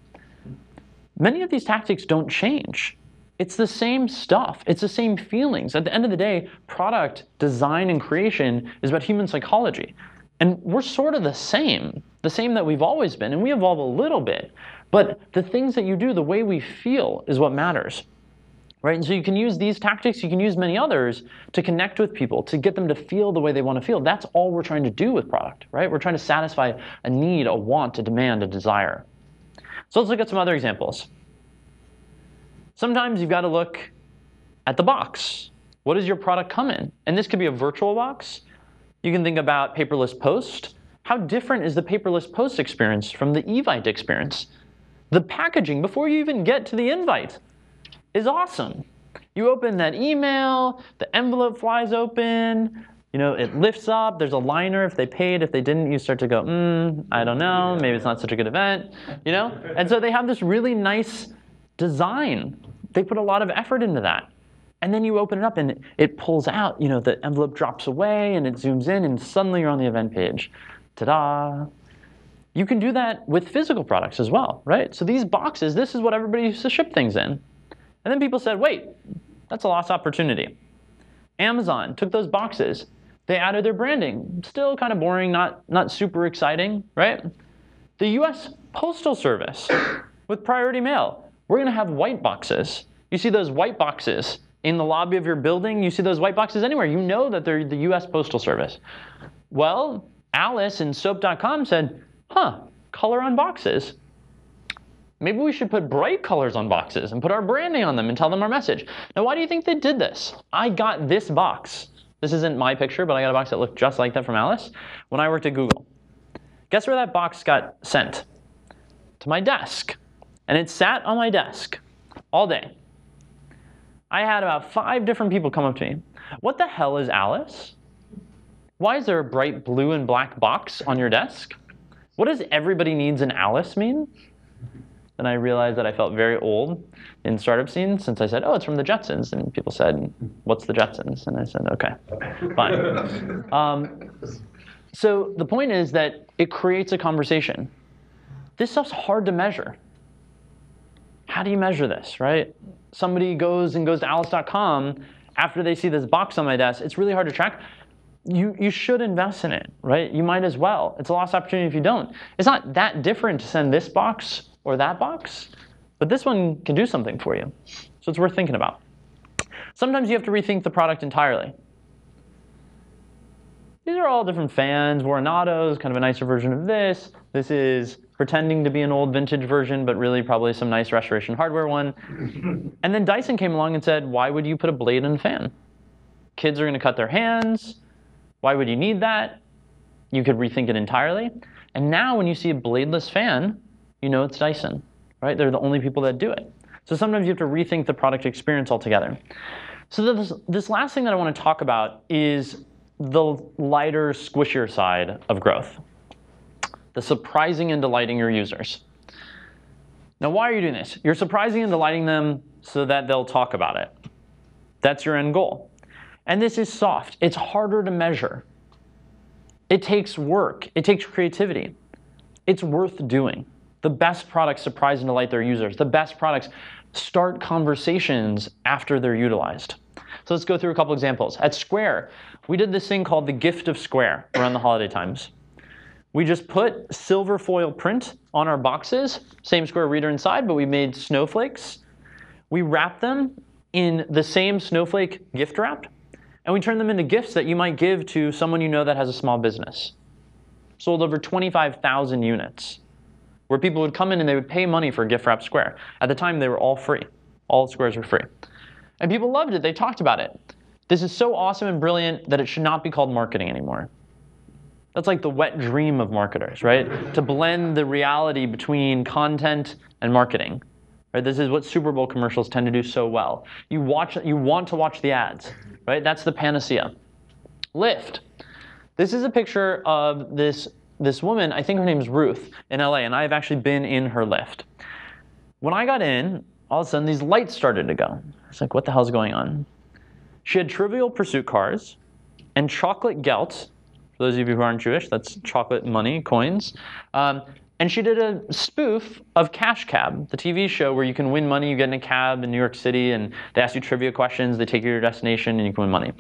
Many of these tactics don't change. It's the same stuff. It's the same feelings. At the end of the day, product design and creation is about human psychology. And we're sort of the same that we've always been, and we evolve a little bit. But the things that you do, the way we feel is what matters, right? And so you can use these tactics, you can use many others to connect with people, to get them to feel the way they want to feel. That's all we're trying to do with product, right? We're trying to satisfy a need, a want, a demand, a desire. So let's look at some other examples. Sometimes you've got to look at the box. What does your product come in? And this could be a virtual box. You can think about paperless post. How different is the paperless post experience from the Evite experience? The packaging before you even get to the invite is awesome. You open that email, the envelope flies open, it lifts up, there's a liner if they paid, if they didn't, you start to go, I don't know, maybe it's not such a good event, And so they have this really nice design. They put a lot of effort into that. And then you open it up and it pulls out, the envelope drops away and it zooms in and suddenly you're on the event page. Ta-da! You can do that with physical products as well, right? So these boxes, this is what everybody used to ship things in. And then people said, wait, that's a lost opportunity. Amazon took those boxes. They added their branding. Still kind of boring, not super exciting, right? The US Postal Service with Priority Mail. We're going to have white boxes. You see those white boxes in the lobby of your building. You see those white boxes anywhere. You know that they're the US Postal Service. Well, Alice in soap.com said, color on boxes. Maybe we should put bright colors on boxes and put our branding on them and tell them our message. Now, why do you think they did this? I got this box. This isn't my picture, but I got a box that looked just like that from Alice when I worked at Google. Guess where that box got sent? To my desk. And it sat on my desk all day. I had about 5 different people come up to me. What the hell is Alice? Why is there a bright blue and black box on your desk? What does everybody needs an Alice mean? Then I realized that I felt very old in startup scene since I said, it's from the Jetsons. And people said, what's the Jetsons? And I said, okay, fine. So the point is that it creates a conversation. This stuff's hard to measure. How do you measure this, right? Somebody goes to alice.com after they see this box on my desk. It's really hard to track. You should invest in it, right? You might as well. It's a lost opportunity if you don't. It's not that different to send this box or that box, but this one can do something for you. So it's worth thinking about. Sometimes you have to rethink the product entirely. These are all different fans. Voronado's kind of a nicer version of this. This is pretending to be an old vintage version, but really probably some nice restoration hardware one. And then Dyson came along and said, why would you put a blade in a fan? Kids are going to cut their hands. Why would you need that? You could rethink it entirely. And now when you see a bladeless fan, you know it's Dyson, right? They're the only people that do it. So sometimes you have to rethink the product experience altogether. So this last thing that I want to talk about is the lighter, squishier side of growth. The surprising and delighting your users. Now, why are you doing this? You're surprising and delighting them so that they'll talk about it. That's your end goal. And this is soft. It's harder to measure. It takes work. It takes creativity. It's worth doing. The best products surprise and delight their users. The best products start conversations after they're utilized. So let's go through a couple examples. At Square, we did this thing called the Gift of Square around the holiday times. We just put silver foil print on our boxes, same Square reader inside, but we made snowflakes. We wrapped them in the same snowflake gift wrap, and we turned them into gifts that you might give to someone you know that has a small business. Sold over 25,000 units, where people would come in and they would pay money for a gift wrap Square. At the time, they were all free. All Squares were free. And people loved it. They talked about it. This is so awesome and brilliant that it should not be called marketing anymore. That's like the wet dream of marketers, right? To blend the reality between content and marketing. Right? This is what Super Bowl commercials tend to do so well. You want to watch the ads, right? That's the panacea. Lyft. This is a picture of this woman, I think her name is Ruth, in LA, and I've actually been in her Lyft. When I got in, all of a sudden these lights started to go. It's like, what the hell's going on? She had Trivial Pursuit cars and chocolate gelt. For those of you who aren't Jewish, that's chocolate money, coins. And she did a spoof of Cash Cab, the TV show where you can win money. You get in a cab in New York City, and they ask you trivia questions. They take you to your destination, and you can win money.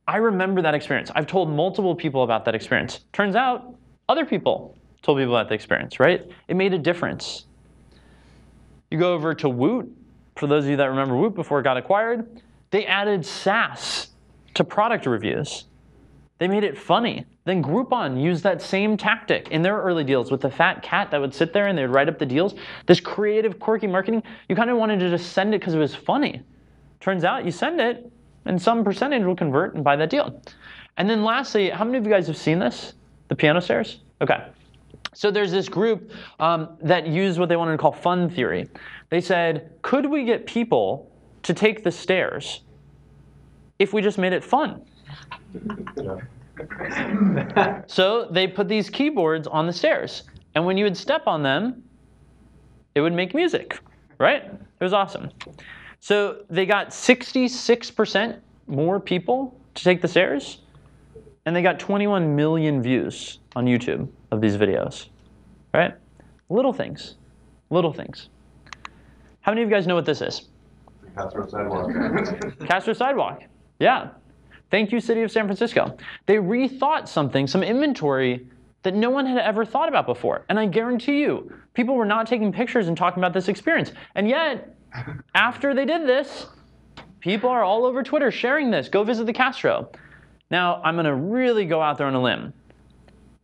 I remember that experience. I've told multiple people about that experience. Turns out, other people told people about the experience, right? It made a difference. You go over to Woot. For those of you that remember Woot before it got acquired, they added sass to product reviews. They made it funny. Then Groupon used that same tactic in their early deals with the fat cat that would sit there and they would write up the deals. This creative, quirky marketing, you kind of wanted to just send it because it was funny. Turns out you send it and some percentage will convert and buy that deal. And then lastly, how many of you guys have seen this? The piano stairs? Okay. So there's this group that used what they wanted to call fun theory. They said, could we get people to take the stairs if we just made it fun. So they put these keyboards on the stairs, and when you would step on them, it would make music, right? It was awesome. So they got 66% more people to take the stairs, and they got 21 million views on YouTube of these videos, right? Little things, little things. How many of you guys know what this is? Castro Sidewalk. Castro Sidewalk, yeah. Thank you, City of San Francisco. They rethought something, some inventory that no one had ever thought about before. And I guarantee you, people were not taking pictures and talking about this experience. And yet, after they did this, people are all over Twitter sharing this. Go visit the Castro. Now, I'm going to really go out there on a limb.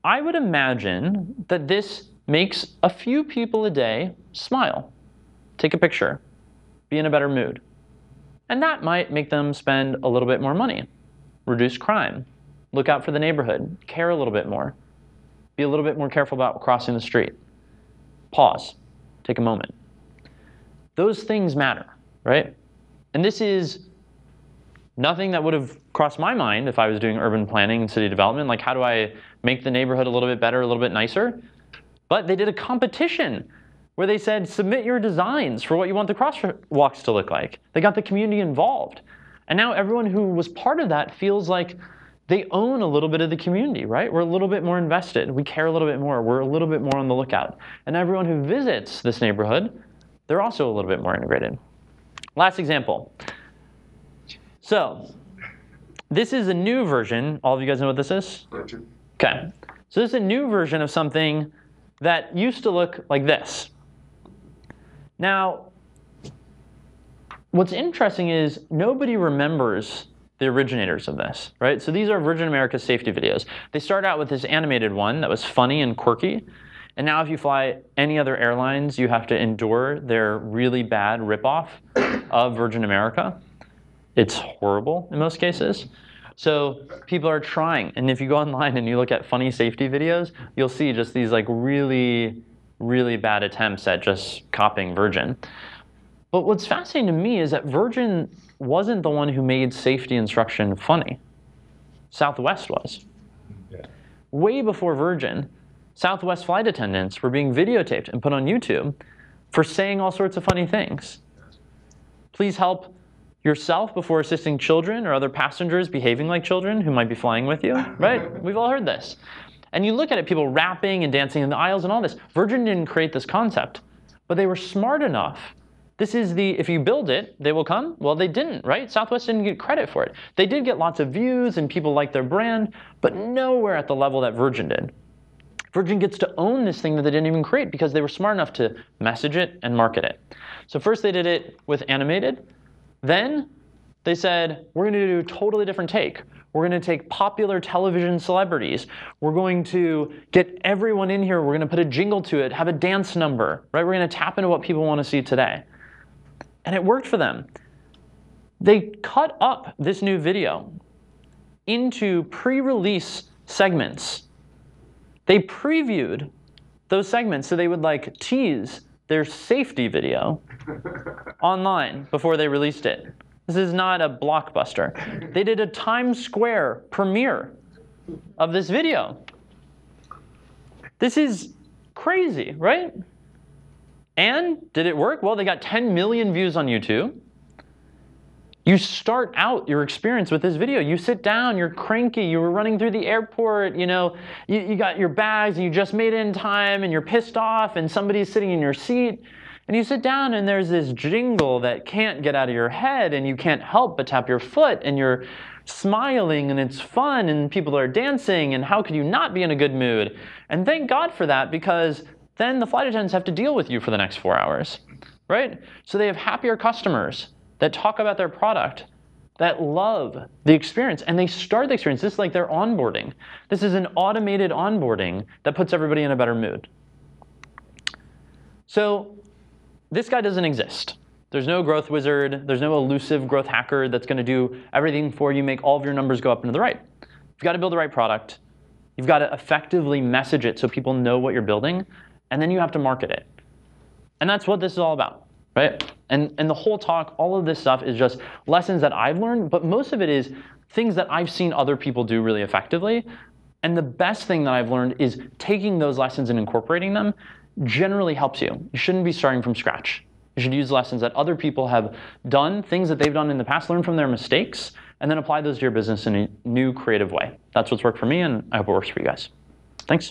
I would imagine that this makes a few people a day smile, take a picture, be in a better mood. And that might make them spend a little bit more money, reduce crime, look out for the neighborhood, care a little bit more, be a little bit more careful about crossing the street. Pause, take a moment. Those things matter, right? And this is nothing that would have crossed my mind if I was doing urban planning and city development. Like, how do I make the neighborhood a little bit better, a little bit nicer? But they did a competition where they said, submit your designs for what you want the crosswalks to look like. They got the community involved. And now everyone who was part of that feels like they own a little bit of the community, right? We're a little bit more invested. We care a little bit more. We're a little bit more on the lookout. And everyone who visits this neighborhood, they're also a little bit more integrated. Last example. So this is a new version. All of you guys know what this is? Richard. Okay. So this is a new version of something that used to look like this. Now, what's interesting is nobody remembers the originators of this, right? So these are Virgin America's safety videos. They started out with this animated one that was funny and quirky. And now if you fly any other airlines, you have to endure their really bad ripoff of Virgin America. It's horrible in most cases. So people are trying. And if you go online and you look at funny safety videos, you'll see just these like really, really bad attempts at just copying Virgin. But what's fascinating to me is that Virgin wasn't the one who made safety instruction funny. Southwest was. Yeah. Way before Virgin, Southwest flight attendants were being videotaped and put on YouTube for saying all sorts of funny things. Please help yourself before assisting children or other passengers behaving like children who might be flying with you, right? We've all heard this. And you look at it, people rapping and dancing in the aisles and all this. Virgin didn't create this concept, but they were smart enough. This is the, if you build it, they will come. Well, they didn't, right? Southwest didn't get credit for it. They did get lots of views and people liked their brand, but nowhere at the level that Virgin did. Virgin gets to own this thing that they didn't even create because they were smart enough to message it and market it. So first they did it with animated. Then they said, we're going to do a totally different take. We're going to take popular television celebrities. We're going to get everyone in here. We're going to put a jingle to it, have a dance number, right? We're going to tap into what people want to see today. And it worked for them. They cut up this new video into pre-release segments. They previewed those segments so they would like tease their safety video online before they released it. This is not a blockbuster. They did a Times Square premiere of this video. This is crazy, right? And did it work? Well, they got 10 million views on YouTube. You start out your experience with this video. You sit down, you're cranky, you were running through the airport, you know, you got your bags and you just made it in time and you're pissed off and somebody's sitting in your seat. And you sit down and there's this jingle that can't get out of your head and you can't help but tap your foot and you're smiling and it's fun and people are dancing and how could you not be in a good mood? And thank God for that because then the flight attendants have to deal with you for the next 4 hours, right? So they have happier customers that talk about their product, that love the experience, and they start the experience. This is like their onboarding. This is an automated onboarding that puts everybody in a better mood. So this guy doesn't exist. There's no growth wizard. There's no elusive growth hacker that's going to do everything for you, make all of your numbers go up and to the right. You've got to build the right product. You've got to effectively message it so people know what you're building, and then you have to market it. And that's what this is all about. right? And the whole talk, all of this stuff is just lessons that I've learned, but most of it is things that I've seen other people do really effectively. And the best thing that I've learned is taking those lessons and incorporating them generally helps you. You shouldn't be starting from scratch. You should use lessons that other people have done, things that they've done in the past, learn from their mistakes, and then apply those to your business in a new creative way. That's what's worked for me, and I hope it works for you guys. Thanks.